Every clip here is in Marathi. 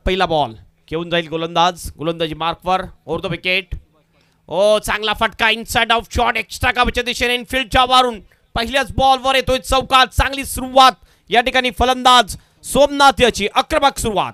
पहिला बॉल घेऊन जाईल गोलंदाज, गोलंदाजी मार्कवर, ओव्हर द विकेट. ओ चांगला फटका, इनसाइड आउट शॉट एक्स्ट्रा कव्हरच्या दिशेने इनफिल्डच्या वारून पहिल्याच बॉलवर येतोय चौकार. चांगली सुरुवात या ठिकाणी फलंदाज सोमनाथ याची आक्रमक सुरुवात.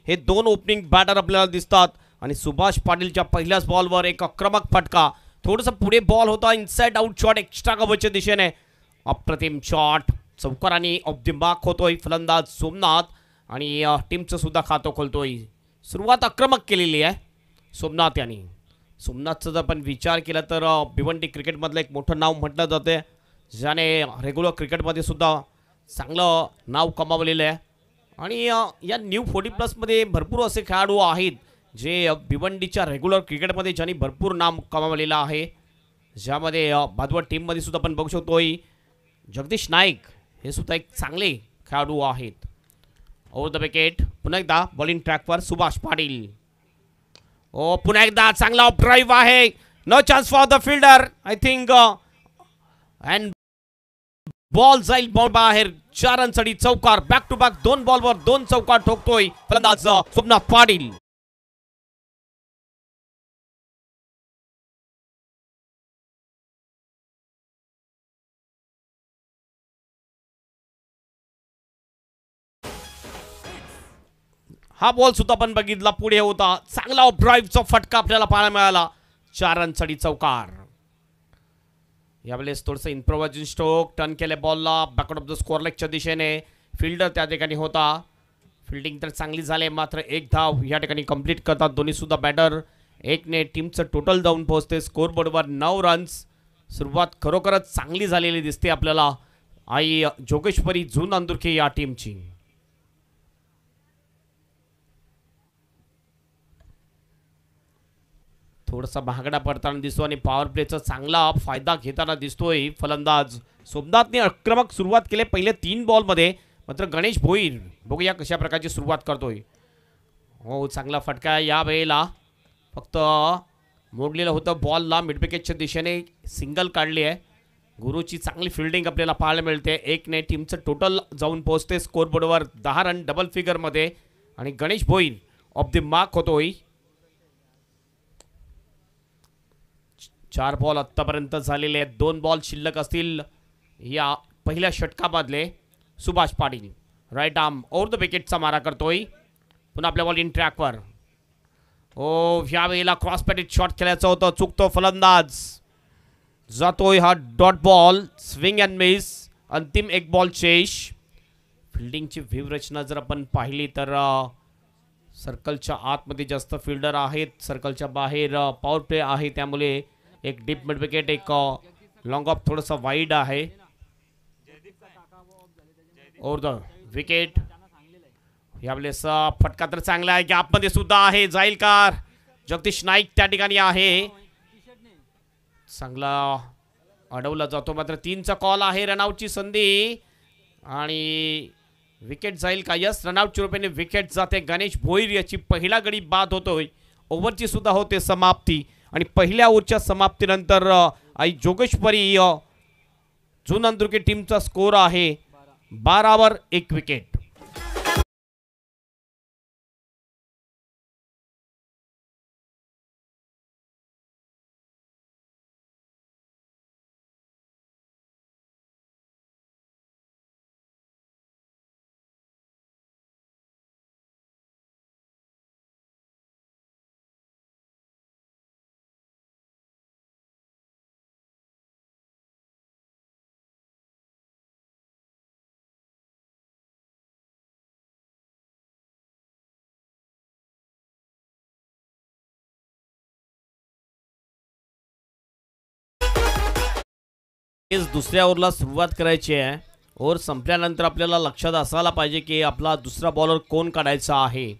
हे दोन ओपनिंग बॅटर आपल्याला दिसतात आणि सुभाष पाटीलच्या पहिल्याच बॉलवर एक आक्रमक फटका. थोडंसं पुढे बॉल होता, इनसाइड आउट शॉट एक्स्ट्रा कव्हरच्या दिशेने. अप्रतिम शॉट, चौकाराने ऑफ द मार्क होतोय फलंदाज सोमनाथ आणि टीमचं सुद्धा खातं खोलतोय. सुरुवात आक्रमक केलेली आहे सोमनाथ यांनी. सोमनाथचा जर आपण विचार केला तर भिवंडी क्रिकेटमधलं एक मोठं नाव म्हटलं जाते, ज्याने रेग्युलर क्रिकेटमध्ये सुद्धा चांगलं नाव कमावलेलं आहे. आणि या न्यू 40+ भरपूर असे खेळाडू आहेत जे भिवंडीच्या रेग्युलर क्रिकेटमध्ये ज्यांनी भरपूर नाम कमावलेलं आहे, ज्यामध्ये भादवड टीममध्ये सुद्धा आपण बघू शकतोय जगदीश नाईक हे सुद्धा एक चांगले खेळाडू आहेत. ओव्हर द विकेट, पुन्हा एकदा बॉलिंग ट्रॅकवर सुभाष पाटील. ओ पुन्हा एकदा चांगला ड्राईव्ह आहे, no chance for the fielder I think, and ball जाईल बॉल बाहेर. 4 रनसाठी चौकार, बॅक टू बॅक 2 बॉलवर 2 चौकार ठोकतोय फलंदाज सोमनाथ पाटील. हा बॉल सुद्धा आपण बघितला, पुढे होता, चांगला ड्राईव्हचा फटका आपल्याला पाहायला मिळाला. 4 रनसाठी चौकार. यावेळेस थोडंसं इम्प्रोव्हायझेशन स्ट्रोक टर्न केले बॉलला बॅकआउट ऑफ द स्कोअर लेगच्या दिशेने. फिल्डर त्या ठिकाणी होता, फिल्डिंग तर चांगली झाली, मात्र एक धाव या ठिकाणी कंप्लीट करतात दोन्ही सुद्धा बॅटर. 1ने टीमचं टोटल जाऊन पोहोचते स्कोअर बोर्डवर 9 रन्स. सुरुवात खरोखरच चांगली झालेली दिसते आपल्याला आई जोगेश्वरी झून अंदुरखे या टीमची. थोडासा महागडा पडताना दिसतो आणि पॉवर प्लेचा चांगला फायदा घेताना दिसतोय फलंदाज सोमनाथने. आक्रमक सुरुवात केली पहिले 3 बॉलमध्ये, मात्र गणेश भोईर बघूया कशा प्रकारची सुरुवात करतोय. हो चांगला फटका या वेळेला, फक्त मोडलेलं होतं बॉलला, मिडविकेटच्या दिशेने सिंगल काढली आहे. गुरुची चांगली फिल्डिंग आपल्याला पाहायला मिळते. 1ने टीमचं टोटल जाऊन पोहोचते स्कोअर बोर्डवर 10 रन डबल फिगरमध्ये आणि Ganesh Bhoir of the mark होतोय. 4 बॉल आत्तापर्यंत झालेले आहेत, 2 बॉल शिल्लक असतील या पहिल्या षटकामधले. Subhash Patil right arm over the विकेटचा मारा करतोय. पुन्हा आपल्या बॉलिंग ट्रॅकवर. ओ ह्या वेळेला क्रॉस पॅटेड शॉट खेळायचं होतं, चुकतो फलंदाज. जातोय हा dot ball, swing and miss. अंतिम एक बॉल चेश. फिल्डिंगची व्यूहरचना जर आपण पाहिली तर सर्कलच्या आतमध्ये जास्त फिल्डर आहेत, सर्कलच्या बाहेर पॉवर प्ले आहे, त्यामुळे एक डीप मिड विकेट, एक लॉंग ऑफ थोडासा वाईड आहे. Over the wicket. यावेळेस फटका तर चांगला आहे, गॅपमध्ये सुद्धा आहे, जाईल कार. जगदीश नाईक त्या ठिकाणी आहे, चांगला अडवला जातो, मात्र 3चा कॉल आहे. रनआउटची संधी आणि विकेट जाईल का? यस, रनआउटच्या रूपाने विकेट जाते. गणेश भोईर याची पहिला गडी बाद होतोय. ओव्हरची सुद्धा होते समाप्ती आणि पहिल्या ओव्हरच्या समाप्तीनंतर आई जोगेश्वरी झून अंदुरके टीमचा स्कोर आहे 12वर 1 विकेट. तेच दुसऱ्या ओव्हरला सुरुवात करायची आहे. ओव्हर संपल्यानंतर आपल्याला लक्षात असायला पाहिजे की आपला दुसरा बॉलर कोण काढायचा आहे.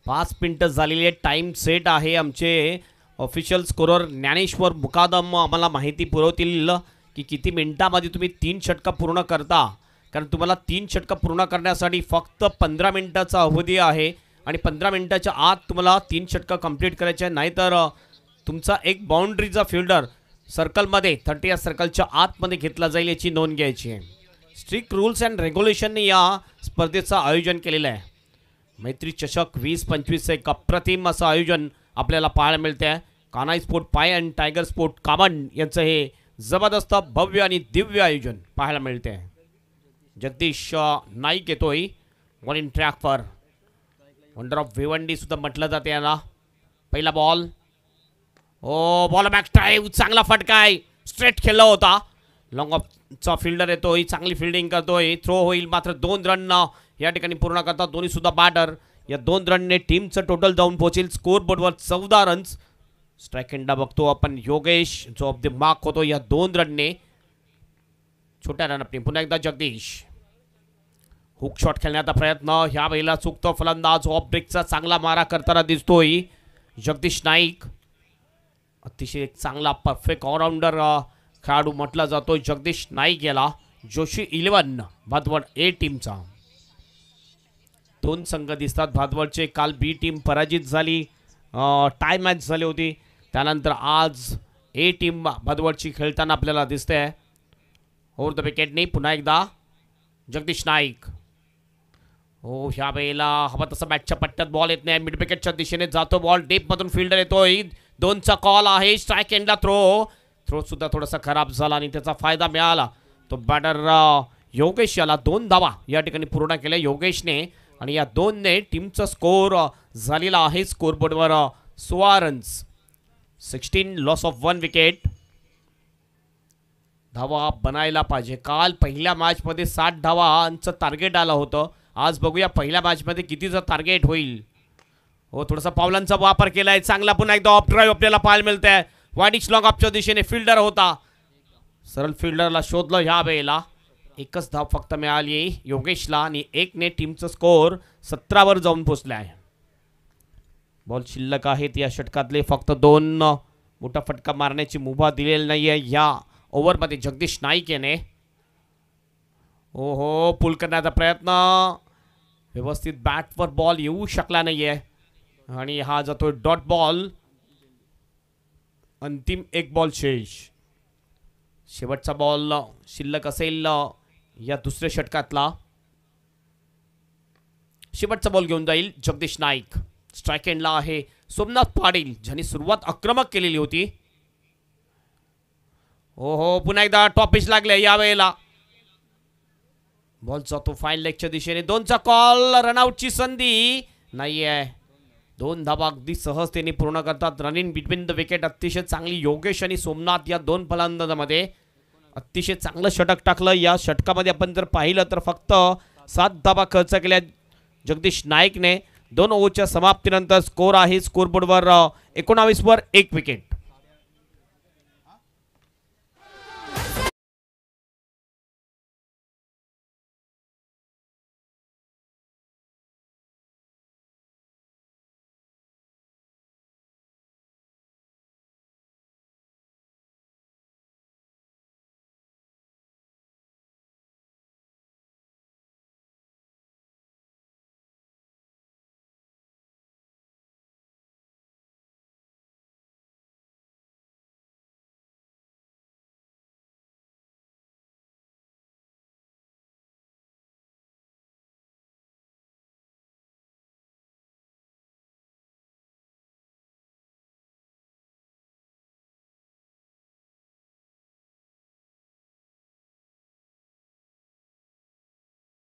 5 मिनिटं झालेली आहे. टाइम सेट आहे. आमचे ऑफिशियल स्कोरर ज्ञानेश्वर मुकादम आम्हाला माहिती पुरवतील की किती मिनिटामध्ये तुम्ही 3 षटका पूर्ण करता. कारण तुम्हाला 3 षटका पूर्ण करण्यासाठी फक्त 15 मिनिटाचा अवधी आहे आणि 15 मिनिटाच्या आत तुम्हाला 3 षटका कंप्लीट करायचे आहे. नाहीतर तुमचा एक बाउंड्रीचा फिल्डर सर्कलमध्ये 30 या सर्कलच्या आतमध्ये घेतला जाईल याची नोंद घ्यायची आहे. स्ट्रिक्ट रूल्स अँड रेग्युलेशनने या स्पर्धेचं आयोजन केलेलं आहे. मैत्री चषक 20-25 एक अप्रतिम असं आयोजन आपल्याला पाहायला मिळते आहे. कानाई स्पोर्ट पाय अँड टायगर स्पोर्ट कामन यांचं हे जबरदस्त भव्य आणि दिव्य आयोजन पाहायला मिळते आहे. जगदीश नाईक येतोय बॉल इन ट्रॅकवर. वंडर ऑफ भिवंडी सुद्धा म्हटलं जाते याला. पहिला बॉल. ओ बॉल बॅक ड्राईव्ह. चांगला फटका आहे. स्ट्रेट खेळला होता. लॉंग ऑफचा फिल्डर येतोय. चांगली फिल्डिंग करतोय. थ्रो होईल मात्र 2 रन या ठिकाणी पूर्ण करतात दोन्ही सुद्धा बॅटर. या 2 रनने टीमचं टोटल जाऊन पोहोचेल स्कोर बोर्डवर 14 रन्स. स्ट्राईक एंडा बघतो आपण. योगेश जो ऑफ द मार्क होतो या 2 रनने. छोट्या रन अपनी पुन्हा एकदा जगदीश. हुक शॉट खेळण्याचा प्रयत्न. ह्या वेळेला चुकतो फलंदाज. ऑफ ब्रेकचा चांगला मारा करताना दिसतोय जगदीश नाईक. अतिशय चांगला परफेक्ट ऑलराऊंडर खेळाडू म्हटला जातो जगदीश नाईक याला. जोशी 11 भादवड ए टीमचा. 2 संघ दिसतात भादवडचे. काल बी टीम पराजित झाली. टाय मॅच झाली होती. त्यानंतर आज ए टीम भादवडची खेळताना आपल्याला दिसते आहे. ओव्हर द विकेटने पुन्हा एकदा जगदीश नाईक. हो ह्या वेळेला हवा तसा मॅचच्या पट्ट्यात बॉल येत नाही. मिड विकेटच्या दिशेने जातो बॉल. डीपमधून फिल्डर येतोय. 2चा कॉल आहे. स्ट्राईक एंडला थ्रो सुद्धा थोडासा खराब झाला आणि त्याचा फायदा मिळाला. तो बॅटर योगेश याला 2 धावा या ठिकाणी पूर्ण केल्या योगेशने आणि या 2ने टीमचा स्कोर झालेला आहे स्कोरबोर्डवर 16 रन्स. 16 loss of 1 wicket. धावा बनायला पाहिजे. काल पहिल्या मॅचमध्ये 60 धावांचं टार्गेट आलं होतं. आज बघूया पहिल्या मॅचमध्ये कितीचं टार्गेट होईल. हो थोडासा पावलांचा वापर केला आहे चांगला. पुन्हा एकदा ऑफ ड्राईव्ह आपल्याला पाहायला मिळत आहे. वाईडिश लॉंग ऑफच्या दिशेने फिल्डर होता. सरळ फिल्डरला शोधलं ह्या वेळेला. एकच धाव फक्त मिळाली योगेशला आणि 1ने टीमचं स्कोर 17 वर जाऊन पोहोचले आहे. बॉल शिल्लक आहेत या षटकातले. फक्त 2 मोठा फटका मारण्याची मुभा दिलेली नाही आहे या ओव्हरमध्ये जगदीश नाईक याने. हो पुल करण्याचा प्रयत्न. व्यवस्थित बॅटवर बॉल येऊ शकला नाही आहे आणि हा जातोय डॉट बॉल. अंतिम 1 बॉल शेष. शेवटचा बॉल शिल्लक असेल या दुसऱ्या षटकातला. शेवटचा बॉल घेऊन जाईल जगदीश नाईक. स्ट्राईक एंडला आहे सोमनाथ पाटील ज्यांनी सुरुवात आक्रमक केलेली होती. हो पुन्हा एकदा टॉप पिच लागले या वेळेला. बॉल जातो फाईन लेगच्या दिशेने. 2चा कॉल. रनआउटची संधी नाही आहे. 2 धावा अगदी सहजतेने पूर्ण करतात. रनिंग बिटवीन द विकेट अतिशय चांगली. योगेश आणि सोमनाथ या 2 फलंदाजांमध्ये अतिशय चांगलं षटक टाकलं. या षटकामध्ये आपण जर पाहिलं तर फक्त 7 धावा खर्च केल्या जगदीश नाईकने. 2 ओव्हरच्या समाप्तीनंतर स्कोर आहे स्कोरबोर्डवर 19 वर 1 विकेट.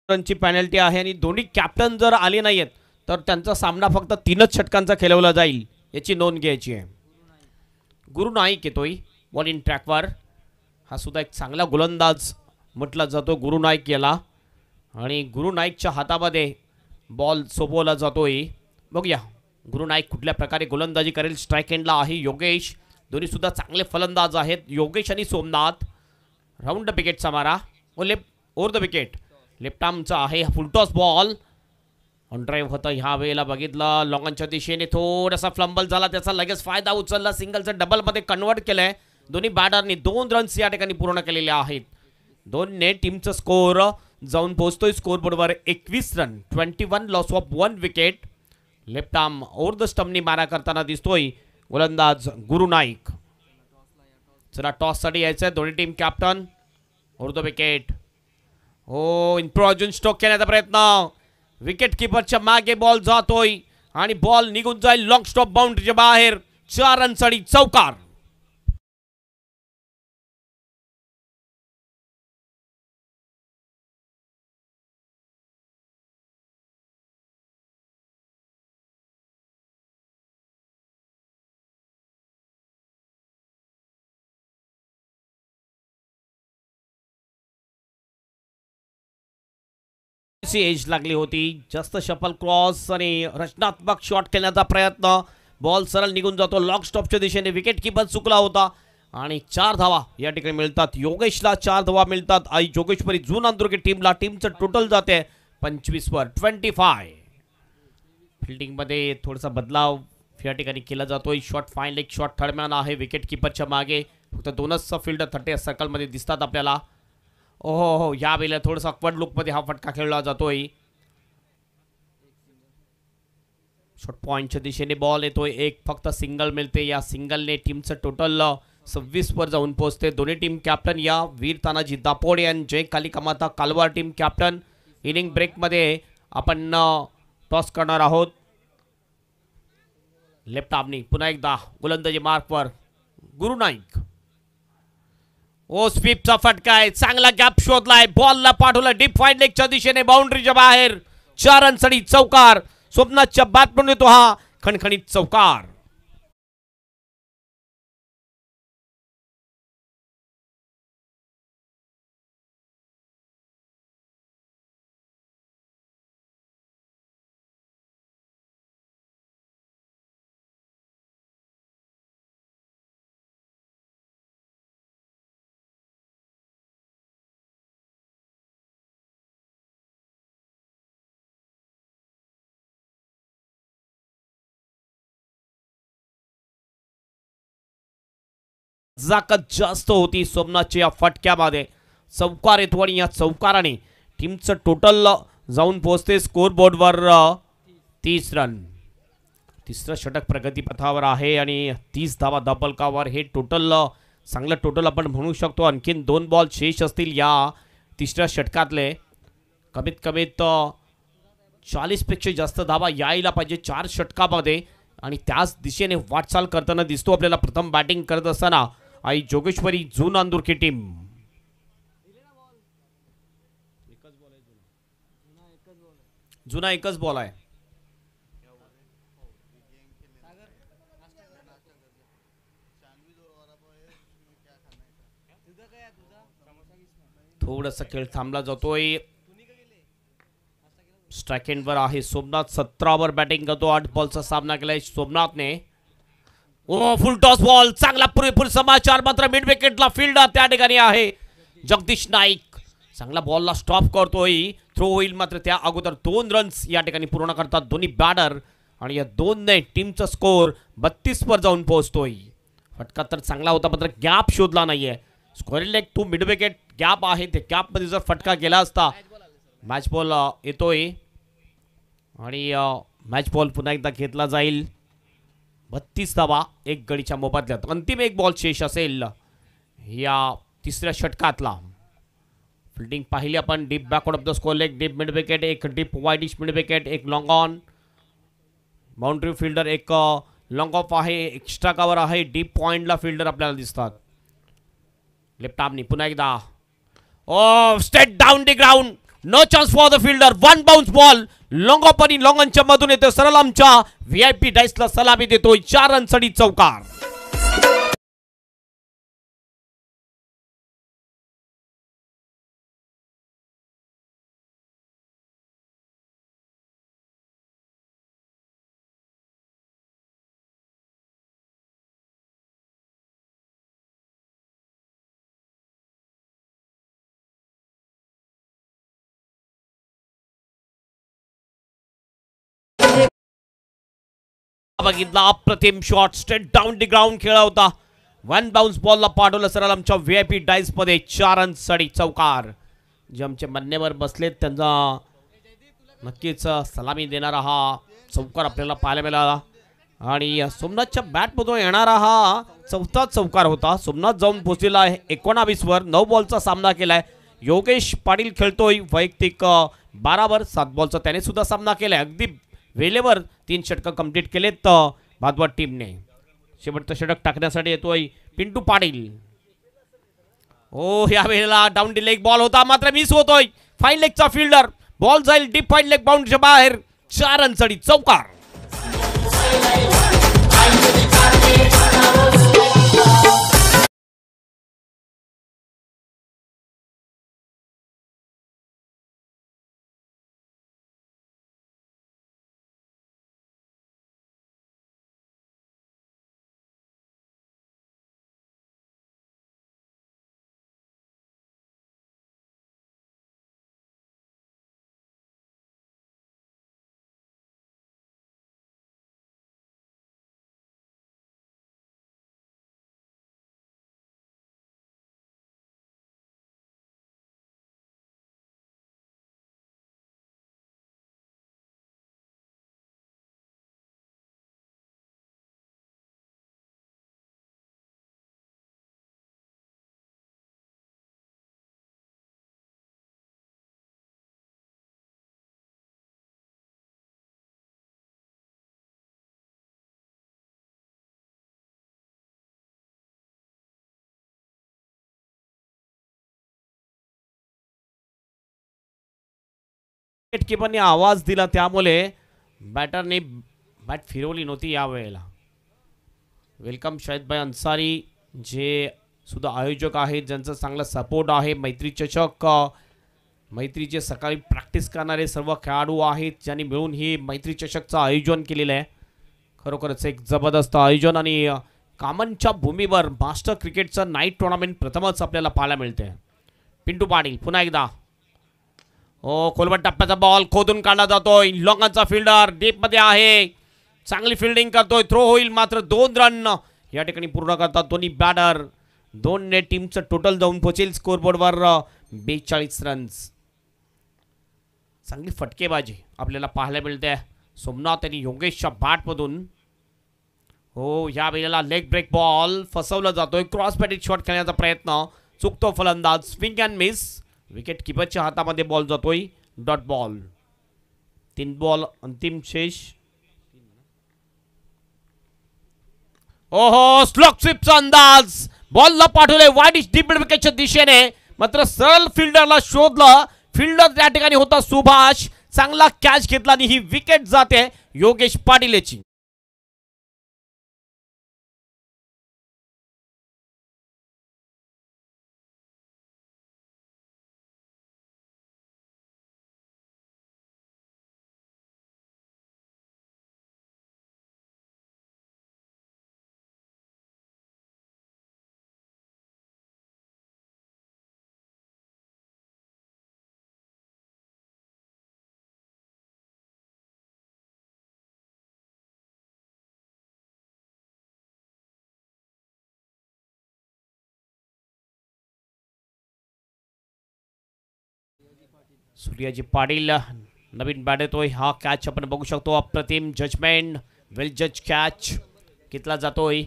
रनची पेनल्टी आहे आणि दोन्ही कॅप्टन जर आले नाहीत तर त्यांचा सामना फक्त 3च षटकांचा खेळवला जाईल याची नोंद घ्यायची आहे. गुरु नाईक येतोय बॉल इन ट्रॅकवर. हा सुद्धा एक चांगला गोलंदाज म्हटला जातो गुरु नाईक याला आणि गुरु नाईकच्या हातामध्ये बॉल सोपवला जातोय. बघूया गुरु नाईक कुठल्या प्रकारे गोलंदाजी करेल. स्ट्राईक एंडला आहे योगेश. दोन्ही सुद्धा चांगले फलंदाज आहेत योगेश आणि सोमनाथ. राऊंड द विकेटचा मारा व left over the wicket. Left आर्मचा आहे फुलटॉस बॉल. ऑन ड्राईव्ह होतं ह्या वेळेला बघितलं लॉंगॉनच्या दिशेने थोडासा फ्लंबल झाला, त्याचा लगेच फायदा उचलला, सिंगलचं डबलमध्ये कन्वर्ट केलंय. दोन्ही बॅटरनी 2 रन्स या ठिकाणी पूर्ण केलेले आहेत. 2ने टीमचा स्कोर जाऊन पोहोचतोय स्कोर बोर्डवर 21 run. 21 loss of 1 wicket. Left arm over the स्टंपनी मारा करताना दिसतोय गोलंदाज गुरु नाईक. चला टॉससाठी यायचं दोन्ही team captain. Over the wicket. हो अजून स्ट्रोक करण्याचा प्रयत्न. विकेट किपरच्या मागे बॉल जातोय आणि बॉल निघून जाईल लॉंग स्टॉप बाउंड्रीच्या बाहेर. 4 रनसाठी चौकार. एज लागली होती, जास्त शफल क्रॉस आणि रचनात्मक शॉट खेळण्याचा प्रयत्न. बॉल सरळ निघून जातो लॉंग स्टॉपच्या दिशेने. विकेट किपर चुकला होता आणि 4 धावा या ठिकाणी मिळतात. योगेशला 4 धावा मिळतात. आई जोगेश्वरी जून आंदुरके टीमला. टीमचं टोटल जाते 25 वर 25. फिल्डिंगमध्ये थोडासा बदलाव या ठिकाणी केला जातोय. शॉट फाईन एक शॉट थर्डमॅन आहे विकेट किपरच्या मागे. फक्त 2च फील्डर 30 सर्कलमध्ये दिसतात आपल्याला. हो या वेळेला थोडासा अकवर्ड लुकमध्ये हा फटका खेळला जातोय. शॉर्ट पॉइंटच्या दिशेने बॉल येतोय. एक फक्त सिंगल मिळते. या सिंगलने टीमचं टोटल 26 वर जाऊन पोहोचते. दोन्ही टीम कॅप्टन या वीर तानाजी दापोडे आणि जय Kalikamata Kalwar team captain. Inning ब्रेकमध्ये आपण टॉस करणार आहोत. लेफ्ट आर्मनी पुन्हा एकदा गोलंदाजी मार्कवर गुरु नाईक. ओ स्वीपचा फटका आहे. चांगला गॅप शोधलाय. बॉलला पाठवला डीप फाईन लेगच्या दिशेने बाउंड्रीच्या बाहेर. 4 रनसाठी चौकार. स्वप्नाच्या बॅटमन येतो हा खणखणीत चौकार. जाकत जास्त होती सोमनाथच्या या फटक्यामध्ये. चौकार येतो आणि या चौकाराने टीमचं टोटल जाऊन पोहोचते स्कोर बोर्डवर 30 रन. तिसरं षटक प्रगतीपथावर आहे आणि 30 धावा धबलकावर. हे टोटल चांगलं टोटल आपण म्हणू शकतो. आणखीन 2 बॉल शेष असतील या तिसऱ्या षटकातले. कमीत कमीत 40 पेक्षा जास्त धावा यायला पाहिजे 4 षटकामध्ये आणि त्याच दिशेने वाटचाल करताना दिसतो आपल्याला. प्रथम बॅटिंग करत असताना आई जोगेश्वरी जून आंदुरकी टीम. जुना एकच बॉल आहे. थोडासा खेळ थांबला जातोय. स्ट्राइक एंडवर आहे सोमनाथ. 17 वर बॅटिंग करतो. 8 बॉलचा सामना केलाय सोमनाथने. ओ फुल टॉस बॉल. चांगला पुरेपूर समाचार. मात्र मिड विकेटला फील्डर त्या ठिकाणी आहे जगदीश नाईक. चांगला बॉलला स्टॉप करतोय. थ्रो होईल मात्र त्या अगोदर 2 रन्स या ठिकाणी पूर्ण करतात दोन्ही बॅटर आणि या 2ने टीमचा स्कोर 32 वर जाऊन पोहोचतोय. फटका तर चांगला होता मात्र गॅप शोधला नाहीये. Square leg to mid wicket gap आहे. ते गॅपमध्ये जर फटका गेला असता. मॅच बॉल येतोय आणि मॅच बॉल पुन्हा एकदा घेतला जाईल. 32 धावा 1 गडीच्या मोबदल्यात. अंतिम 1 बॉल शेष असेल या तिसऱ्या षटकातला. फिल्डिंग पाहिली आपण. Deep backward of the score leg. Deep mid wicket. एक डीप वाइडिश मिड विकेट. एक लॉंग ऑन. बाउंड्री फिल्डर एक लॉंग ऑफ आहे. एक्स्ट्रा कव्हर आहे. डीप पॉइंटला फिल्डर आपल्याला दिसतात. लेफ्ट आर्मनी पुन्हा एकदा. Oh straight down the ground. No chance for the fielder. 1 bounce ball. Long off आणि लॉंग ऑनच्या मधून येतो. सरळ आमच्या VIP डाईसला सलामी देतोय. 4 रनसाठी चौकार. बघितला, अप्रतिम shot straight down the ground खेळला होता. वन बाउन्स बॉलला पाठवलं सरळ आमच्या VIP डाईस मध्ये. 4 रनसाठी चौकार. जे आमचे मान्यवर बसलेत त्यांचा नक्कीच सलामी देणारा हा चौकार आपल्याला पाहायला मिळाला. आणि सोमनाथच्या बॅटमधून येणारा हा चौथा चौकार होता. सोमनाथ जाऊन पोहोचलेला आहे 19 वर. 9 बॉलचा सामना केलाय. योगेश पाटील खेळतोय वैयक्तिक 12 वर. 7 बॉलचा त्याने सुद्धा सामना केलाय. अगदी वेळेवर 3 षटकं कंप्लीट केलेत भादवड टीमने. शेवटचं षटक टाकण्यासाठी येतोय पिंटू पाटील. या वेळेला डाऊन दी लेग बॉल होता मात्र मिस होतोय. फाईन लेगचा फिल्डर. बॉल जाईल डीप फाईन लेग बाउंड्रीच्या बाहेर. 4 रनसाठी चौकार. विकेटकीपरने आवाज दिला त्यामुळे बॅटरने बॅट फिरवली नव्हती या वेळेला. वेलकम शाहिदभाई अन्सारी जे सुद्धा आयोजक आहेत, ज्यांचा चांगला सपोर्ट आहे. मैत्री चषक मैत्रीचे सकाळी प्रॅक्टिस करणारे सर्व खेळाडू आहेत ज्यांनी मिळून ही मैत्री चषकचं आयोजन केलेलं आहे. खरोखरच एक जबरदस्त आयोजन आणि कामनच्या भूमीवर मास्टर क्रिकेटचं नाईट टुर्नामेंट प्रथमच आपल्याला पाहायला मिळते. पिंटू पाटील पुन्हा एकदा. खोलवट टप्प्याचा बॉल खोदून काढला जातोय. लॉंगाचा फिल्डर डीप मध्ये आहे. चांगली फिल्डिंग करतोय. थ्रो होईल मात्र 2 रन या ठिकाणी पूर्ण करतात दोन्ही बॅटर. 2 ने टीमचं टोटल जाऊन पोहोचेल स्कोरबोर्डवर 42 रन्स. चांगली फटकेबाजी आपल्याला पाहायला मिळते सोमनाथ आणि योगेशच्या बॅटमधून. या वेळेला लेग ब्रेक बॉल फसवला जातोय. क्रॉस बॅटेड शॉट खेळण्याचा प्रयत्न चुकतो फलंदाज. Swing and miss. विकेट किपरच्या हातामध्ये बॉल जातोय. Dot ball. 3 बॉल अंतिम शेष. स्लॉक स्वीपचा अंदाज. बॉलला पाठवले वाईड डीप विकेटच्या दिशेने मात्र सरळ फिल्डरला शोधलं. फिल्डर त्या ठिकाणी होता सुभाष. चांगला कॅच घेतला आणि ही विकेट जाते योगेश पाटील याची. सूर्याजी पाटील नवीन बॅट येतोय. हा कॅच आपण बघू शकतो. अप्रतिम जजमेंट. वेल जज कॅच घेतला जातोय.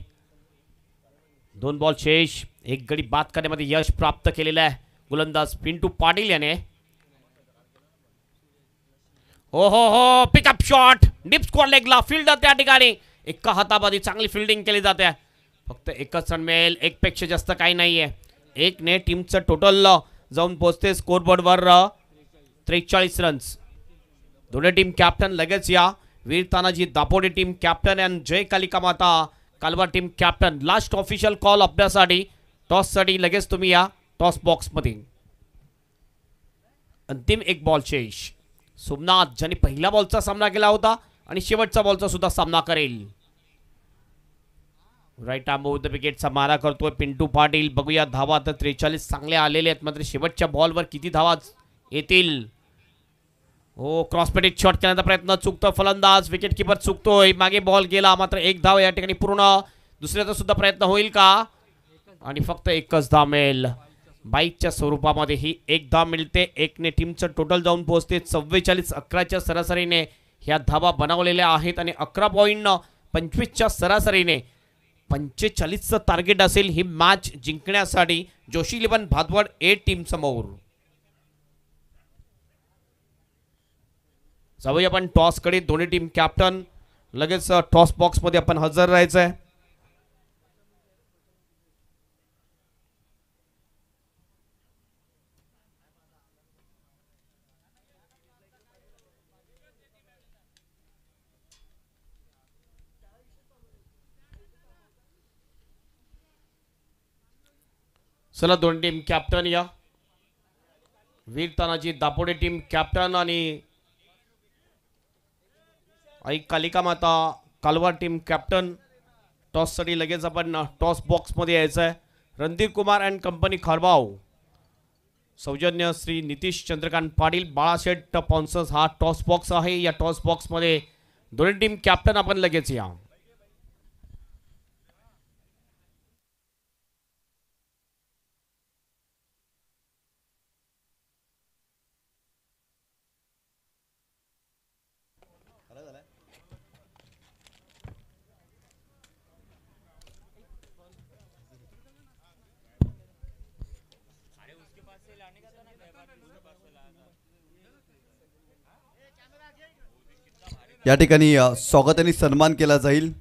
2 बॉल शेष. 1 गडी बाद करण्यामध्ये यश प्राप्त केलेलं आहे गोलंदाज पिंटू पाटील याने. पिकअप शॉट डीप स्क्वेअर लेगला. फिल्डर त्या ठिकाणी एका हातामध्ये चांगली फिल्डिंग केली जाते. फक्त एकच रन मिळेल. 1 पेक्षा जास्त काही नाहीये. 1 ने टीमचं टोटल जाऊन पोहोचते स्कोरबोर्डवर 43 रन्स. दोन्ही टीम कॅप्टन लगेच या. वीर तानाजी दापोडे टीम कॅप्टन आणि जय कालिका माता कालवा team captain. Last official call आपल्यासाठी. टॉससाठी लगेच तुम्ही या टॉस बॉक्समध्ये. अंतिम 1 बॉल शेष. सोमनाथ ज्यांनी पहिल्या बॉलचा सामना केला होता आणि शेवटचा बॉलचा सुद्धा सामना करेल. राईट आर्म ओव्हर द विकेटचा मारा करतोय पिंटू पाटील. बघूया धावा तर 43 चांगले आलेले आहेत मात्र शेवटच्या बॉलवर किती धावा येतील. हो, क्रॉसपेटीत शॉट करण्याचा प्रयत्न चुकतो फलंदाज, विकेट किपर चुकतोय, मागे बॉल गेला, मात्र एक धाव या ठिकाणी पूर्ण. दुसऱ्याचा सुद्धा प्रयत्न होईल का? आणि फक्त एकच धाव मिळेल. बाईकच्या स्वरूपामध्ये ही एक धाव मिळते. एकने टीमचं टोटल जाऊन पोहोचते 44-11च्या सरासरीने ह्या धावा बनवलेल्या आहेत आणि 11.25च्या सरासरीने 45चं टार्गेट असेल ही मॅच जिंकण्यासाठी जोशी 11 भादवड ए टीम समोर. जाऊया आपण टॉसकडे. दोन्ही टीम कॅप्टन लगेच टॉस बॉक्समध्ये आपण हजर राहायचं आहे. चला दोन टीम कॅप्टन या. वीर तानाजी दापोडे टीम कॅप्टन आणि आई कालिका माता कालवार टीम कॅप्टन. टॉससाठी लगेच आपण टॉस बॉक्समध्ये यायचं आहे. रणधीर कुमार अँड कंपनी खारबाव, सौजन्य श्री नितीश चंद्रकांत पाटील, बाळाशेठ स्पॉन्सर्स हा टॉस बॉक्स आहे. या टॉस बॉक्समध्ये दोन्ही टीम कॅप्टन आपण लगेच या. या ठिकाणी स्वागत आणि सन्मान केला जाईल.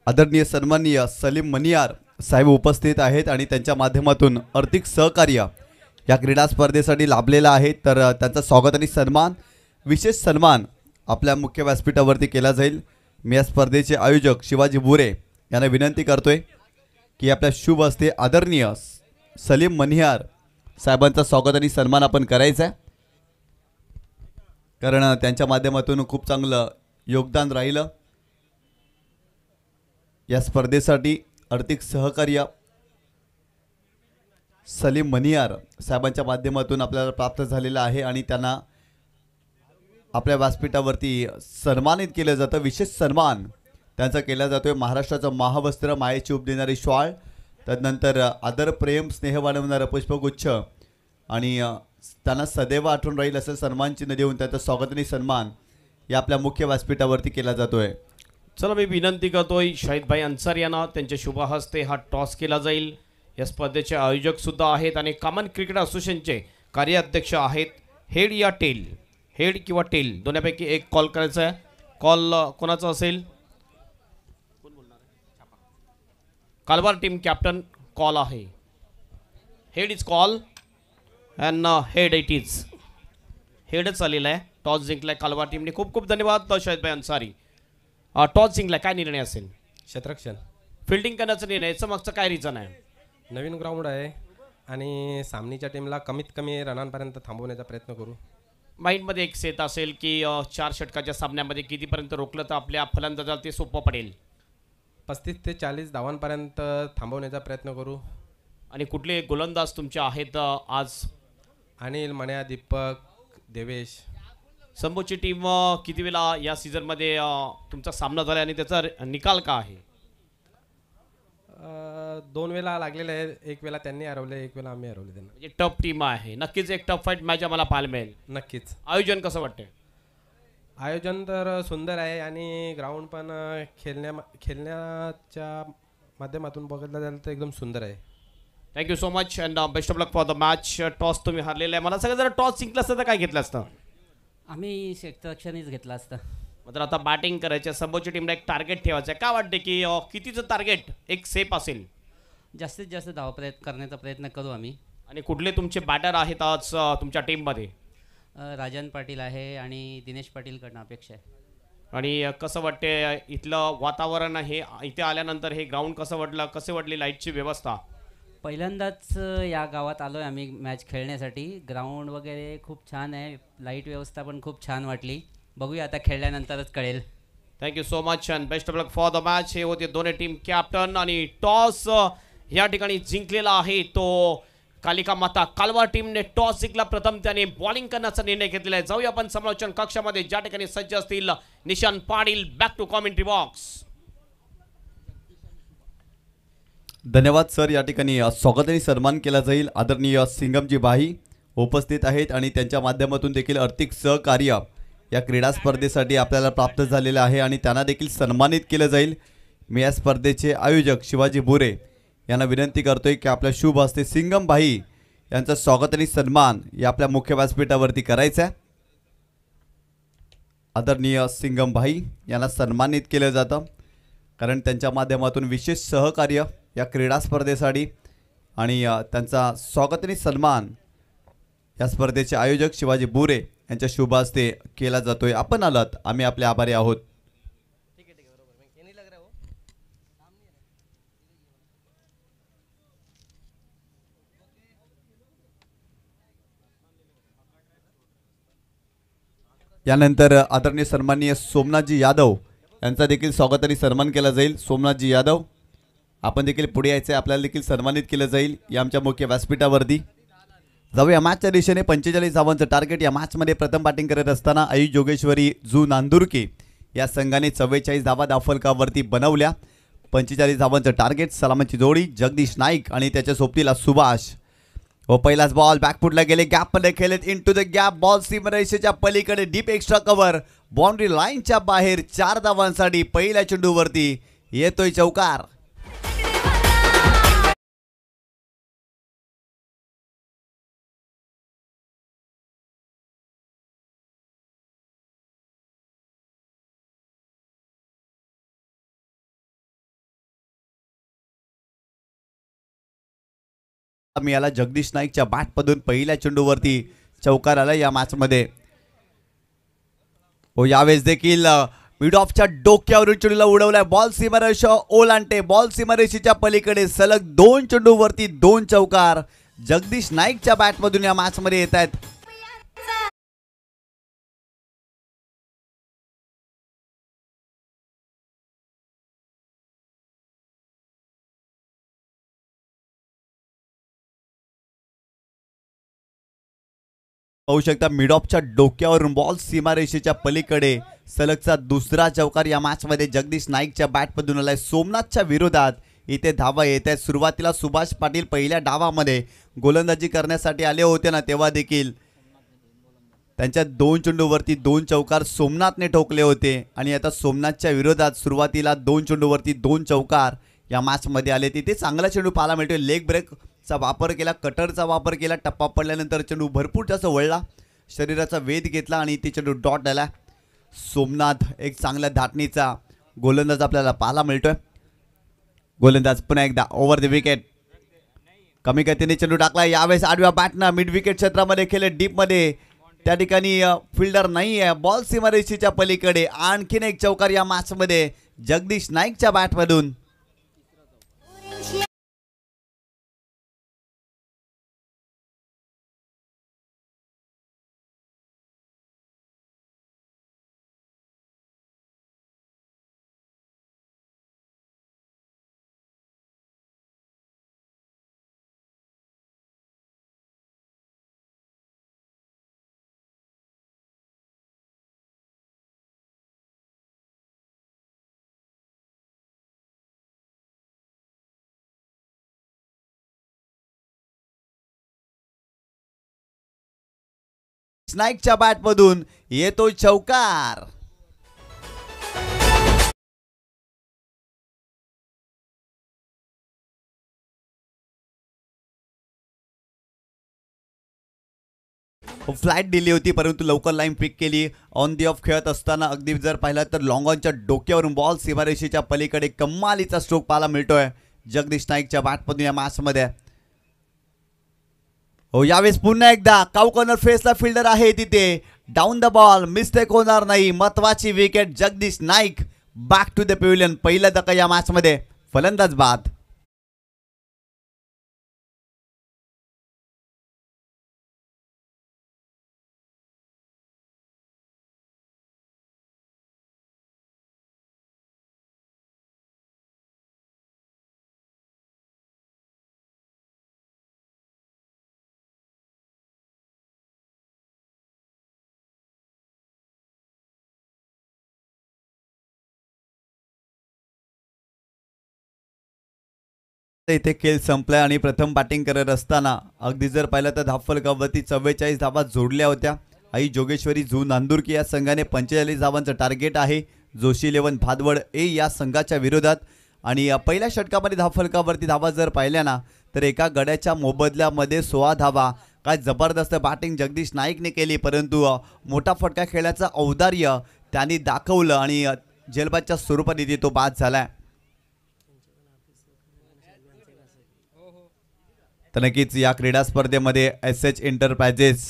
आदरणीय सन्माननीय सलीम मनियार साहेब उपस्थित आहेत आणि त्यांच्या माध्यमातून आर्थिक सहकार्य या क्रीडा स्पर्धेसाठी लाभलेला आहे. तर त्यांचा स्वागत आणि सन्मान, विशेष सन्मान आपल्या मुख्य व्यासपीठावरती केला जाईल. मी या स्पर्धेचे आयोजक शिवाजी बुरे यांना विनंती करतोय की आपल्या शुभ हस्ते आदरणीय सलीम मनियार साहेबांचा स्वागत आणि सन्मान आपण करायचा आहे, कारण त्यांच्या माध्यमातून खूप चांगलं योगदान राहिलं. या स्पर्धेसाठी आर्थिक सहकार्य सलीम मनियार साहेबांच्या माध्यमातून आपल्याला प्राप्त झालेलं आहे आणि त्यांना आपल्या व्यासपीठावरती सन्मानित केलं जातं. विशेष सन्मान त्यांचा केला जातोय. महाराष्ट्राचं महावस्त्र, मायेची उब देणारी श्वाळ, तदनंतर आदर प्रेम स्नेह वाढवणारं पुष्पगुच्छ आणि त्यांना सदैव आठवण राहील असं सन्मान चिन्ह देऊन त्यांचा स्वागत आणि सन्मान या आपल्या मुख्य व्यासपीठावरती केला जातोय. चला मी विनंती करतोय शाहिदभाई अन्सारी यांना, त्यांच्या शुभ हस्ते हा टॉस केला जाईल. या स्पर्धेचे आयोजक सुद्धा आहेत आणि कॉमन क्रिकेट असोसिएशनचे कार्याध्यक्ष आहेत. हेड या टेल, हेड किंवा टेल दोन्हीपैकी एक कॉल करायचा आहे. कॉल कोणाचा असेल? कालवार टीम कॅप्टन कॉल आहे. Head is call and head it is. हेडच आलेला आहे. टॉस जिंकलाय कालवार टीमने. खूप खूप धन्यवाद शाहिदभाई अन्सारी. टॉस जिंकलाय, काय निर्णय असेल? क्षेत्ररक्षण फिल्डिंग करण्याचा निर्णय, याचं मागचं काय रिझन आहे? नवीन ग्राउंड आहे आणि सामनीच्या टीमला कमीत कमी रनांपर्यंत थांबवण्याचा प्रयत्न करू. माइंडमध्ये एक सेट असेल की 4 षटकाच्या सामन्यामध्ये कितीपर्यंत रोखलं तर आपल्या फलंदाजाला ते सोपं पडेल. 35 ते 40 धावांपर्यंत थांबवण्याचा प्रयत्न करू. आणि कुठले गोलंदाज तुमचे आहेत आज? अनिल, मण्या, दीपक, देवेश. संभूची टीम किती वेळा या सीझनमध्ये तुमचा सामना झाला आणि त्याचा निकाल का आहे? 2 वेळा लागलेले आहे. एक वेळा त्यांनी हरवले, एक वेळा आम्ही हरवले त्यांना. म्हणजे टफ टीम आहे. नक्कीच एक टफ फाईट मॅच आम्हाला पाहायला मिळेल. नक्कीच. आयोजन कसं वाटतंय? आयोजन तर सुंदर आहे आणि ग्राउंड पण खेळण्याच्या माध्यमातून बघितलं जाईल तर एकदम सुंदर आहे. Thank you so much and best of luck for the match. Toss तुम्ही हरलेला आहे. मला सगळं जर टॉस जिंकलं असतं तर काय घेतलं असतं? आम्ही क्षेत्ररक्षणच घेतलं असतं. मात्र आता बॅटिंग करायचं. संभवच्या टीमला एक टार्गेट ठेवायचं आहे. काय वाटते की कितीचं टार्गेट एक सेफ असेल? जास्तीत जास्त करण्याचा प्रयत्न करू आम्ही. आणि कुठले तुमचे बॅटर आहेत आज तुमच्या टीममध्ये? राजन पाटील आहे आणि दिनेश पाटीलकडनं अपेक्षा आहे. आणि कसं वाटते इथलं वातावरण? हे इथे आल्यानंतर हे ग्राउंड कसं वाटलं? कसे वाटली लाईटची व्यवस्था? पहिल्यांदाच या गावात आलो आहे आम्ही मॅच खेळण्यासाठी. ग्राउंड वगैरे खूप छान आहे, लाईट व्यवस्था पण खूप छान वाटली. बघूया आता खेळल्यानंतरच कळेल. Thank you so much and best of luck for the match. हे होते दोन्ही टीम कॅप्टन. आणि टॉस या ठिकाणी जिंकलेला आहे तो कालिका माता कालवा टीमने टॉस जिंकला. प्रथम त्याने बॉलिंग करण्याचा निर्णय घेतलेला आहे. जाऊया आपण समालोचन कक्षामध्ये, ज्या ठिकाणी सज्ज असतील Nishant Patil. Back to commentary box. धन्यवाद सर. या ठिकाणी स्वागत आणि सन्मान केला जाईल. आदरणीय सिंगमजी भाई उपस्थित आहेत आणि त्यांच्या माध्यमातून देखील आर्थिक सहकार्य या क्रीडा स्पर्धेसाठी आपल्याला प्राप्त झालेलं आहे आणि त्यांना देखील सन्मानित केलं जाईल. मी या स्पर्धेचे आयोजक शिवाजी बोरे यांना विनंती करतोय की आपल्या शुभ हस्ते सिंगम भाई यांचं स्वागत आणि सन्मान या आपल्या मुख्य व्यासपीठावरती करायचं आहे. आदरणीय सिंगम भाई यांना सन्मानित केलं जातं कारण त्यांच्या माध्यमातून विशेष सहकार्य या क्रीडा स्पर्धेसाठी आणि त्यांचा स्वागत आणि सन्मान या स्पर्धेचे आयोजक शिवाजी बोरे यांच्या शुभ हस्ते केला जातोय. आपण आलात, आम्ही आपले आभारी आहोत. यानंतर आदरणीय सन्माननीय सोमनाथजी यादव यांचा देखील स्वागत आणि सन्मान केला जाईल. सोमनाथजी यादव आपण देखील पुढे यायचे, आपल्याला देखील सन्मानित केलं जाईल या आमच्या मुख्य व्यासपीठावरती. जाऊया मॅचच्या दिशेने. 45 धावांचं टार्गेट. या मॅचमध्ये प्रथम बॅटिंग करत असताना आई जोगेश्वरी जू नांदुरके या संघाने 44 धावा धावफलकावरती बनवल्या. 45 धावांचं टार्गेट. सलामीची जोडी जगदीश नाईक आणि त्याच्या सोबतीला सुभाष. व पहिलाच बॉल बॅकफुटला गेले, गॅपमध्ये खेळत इनटू द गॅप. बॉल सीमरेषेच्या पलीकडे डीप एक्स्ट्रा कव्हर. बाउंड्री लाईनच्या बाहेर 4 धावांसाठी पहिल्या चेंडूवरती येतोय चौकार. मी याला जगदीश नाईकच्या बॅटमधून पहिल्या चेंडूवरती चौकार आला या मॅचमध्ये. हो यावेळेस देखील मिड ऑफच्या डोक्यावरून चेंडूला उडवलाय. बॉल सीमारेषा ओलांडते. बॉल सीमारेषेच्या पलीकडे सलग 2 चेंडूवरती 2 चौकार जगदीश नाईकच्या बॅटमधून या मॅचमध्ये येत आहेत. पाहू शकता मिड ऑफच्या डोक्यावरून बॉल सीमारेषेच्या पलीकडे सलगचा दुसरा चौकार या मॅचमध्ये जगदीश नाईकच्या बॅटमधून आलाय. सोमनाथच्या विरोधात इथे धावा येत आहेत. सुरुवातीला सुभाष पाटील पहिल्या डावामध्ये गोलंदाजी करण्यासाठी आले होते ना, तेव्हा देखील त्यांच्या 2 चेंडूवरती 2 चौकार सोमनाथने ठोकले होते आणि आता सोमनाथच्या विरोधात सुरुवातीला 2 चेंडूवरती 2 चौकार या मॅचमध्ये आले. तिथे चांगला चेंडू पाहायला मिळतोय. लेग ब्रेकचा वापर केला, कटरचा वापर केला. टप्पा पडल्यानंतर चेंडू भरपूर जास्त वळला, शरीराचा वेध घेतला आणि ती चेंडू डॉट आला. सोमनाथ एक चांगल्या धाटणीचा गोलंदाज आपल्याला पाहायला मिळतोय. गोलंदाज पुन्हा एकदा ओव्हर द विकेट. कमी गतीने चेंडू टाकला. यावेळेस आडव्या बॅटनं मिड विकेट क्षेत्रामध्ये खेळले, डीपमध्ये. त्या ठिकाणी फिल्डर नाही आहे. बॉल सीमारेषेच्या पलीकडे आणखीन एक चौकार या मॅचमध्ये जगदीश नाईकच्या बॅटमधून. नाईकच्या बॅटमधून येतोय चौकार. फ्लॅट दिली होती परंतु लवकर लाईन पिक केली. ऑन दी ऑफ खेळत असताना अगदी जर पाहिलं तर लॉंग ऑनच्या डोक्यावरून बॉल सीमारेषेच्या पलीकडे कमालीचा स्ट्रोक पाहायला मिळतोय जगदीश नाईकच्या बॅटमधून या मॅचमध्ये. हो यावेळेस पुन्हा एकदा काऊ कॉर्नर फेसला फिल्डर आहे तिथे. डाऊन द बॉल, मिस्टेक होणार नाही. महत्वाची wicket Jagdish Naik. Back to the pavilion. पहिला धक्का या मॅचमध्ये फलंदाज बाद. इथे खेळ संपलाय आणि प्रथम बॅटिंग करत असताना अगदी जर पाहिलं तर धावफलकावरती 44 धावा जोडल्या होत्या. आई जोगेश्वरी झू नांदुरकी या संघाने 45 धावांचं टार्गेट आहे. जोशी 11 भादवड ए या संघाच्या विरोधात. आणि पहिल्या षटकामध्ये धावफलकावरती धावा जर पाहिल्या ना तर एका गड्याच्या मोबदल्यामध्ये 16 धावा. काय जबरदस्त बॅटिंग जगदीश नाईकने केली, परंतु मोठा फटका खेळण्याचं औदार्य त्यांनी दाखवलं आणि झेलबादच्या स्वरूपात इथे तो बाद झालाय. तर नक्कीच या क्रीडा स्पर्धेमध्ये SH एंटरप्राइजेस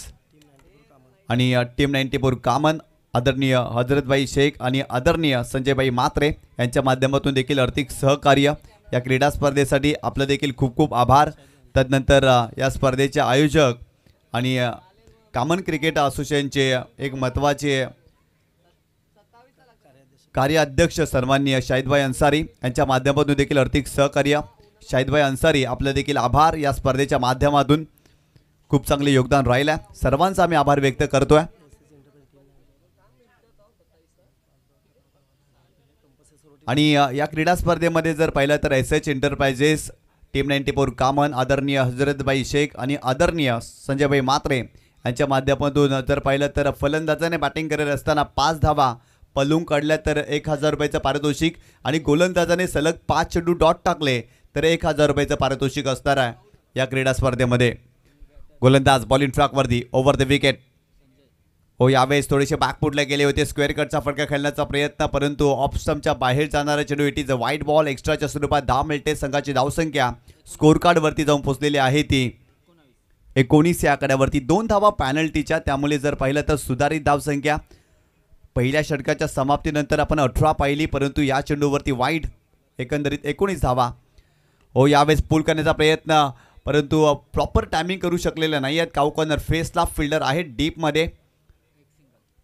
आणि टीम 94 कामन, आदरणीय हजरतभाई शेख आणि आदरणीय संजयभाई मात्रे यांच्या माध्यमातून देखील आर्थिक सहकार्य या क्रीडा स्पर्धेसाठी आपलं देखील खूप खूप आभार. तदनंतर या स्पर्धेचे आयोजक आणि कामन क्रिकेट असोसिएशनचे एक महत्त्वाचे कार्याध्यक्ष सन्माननीय शाहिदभाई अन्सारी यांच्या माध्यमातून देखील आर्थिक सहकार्य. शाहिदभाई अन्सारी आपलं देखील आभार. या स्पर्धेच्या माध्यमातून खूप चांगले योगदान राहिलं. सर्वांचा आम्ही आभार व्यक्त करतोय. आणि या क्रीडा स्पर्धेमध्ये जर पाहिलं तर SH एंटरप्राइजेस, टीम 94 कामन, आदरणीय हजरतभाई शेख आणि आदरणीय संजयभाई मात्रे यांच्या माध्यमातून जर पाहिलं तर फलंदाजाने बॅटिंग करत असताना 5 धावा पलून काढल्या तर 1000 रुपयाचं पारितोषिक आणि गोलंदाजाने सलग 5 चेंडू डॉट टाकले तर 1000 रुपयाचं पारितोषिक असणार आहे. या क्रीडा स्पर्धेमध्ये गोलंदाज बॉलिंग ट्रॅकवरती ओव्हर द विकेट. हो, यावेळेस थोडेसे बॅकफुटला गेले होते. स्क्वेअर कटचा फटका खेळण्याचा प्रयत्न, परंतु ऑफ स्टंपच्या बाहेर जाणारा चेंडू. इट इज अ वाईट बॉल. एक्स्ट्राच्या स्वरूपात 10 मिनिटे. संघाची धावसंख्या स्कोर कार्डवरती जाऊन पोहोचलेली आहे ती 19 या आकड्यावरती. 2 धावा पॅनल्टीच्या, त्यामुळे जर पाहिलं तर सुधारित धावसंख्या. पहिल्या षटकाच्या समाप्तीनंतर आपण 18 पाहिली, परंतु या चेंडूवरती वाईट. एकंदरीत 19 धावा. हो, यावेळेस पुल करण्याचा प्रयत्न, परंतु प्रॉपर टायमिंग करू शकलेलं नाही आहेत. काऊ कॉर्नर फेसला फिल्डर आहे डीपमध्ये.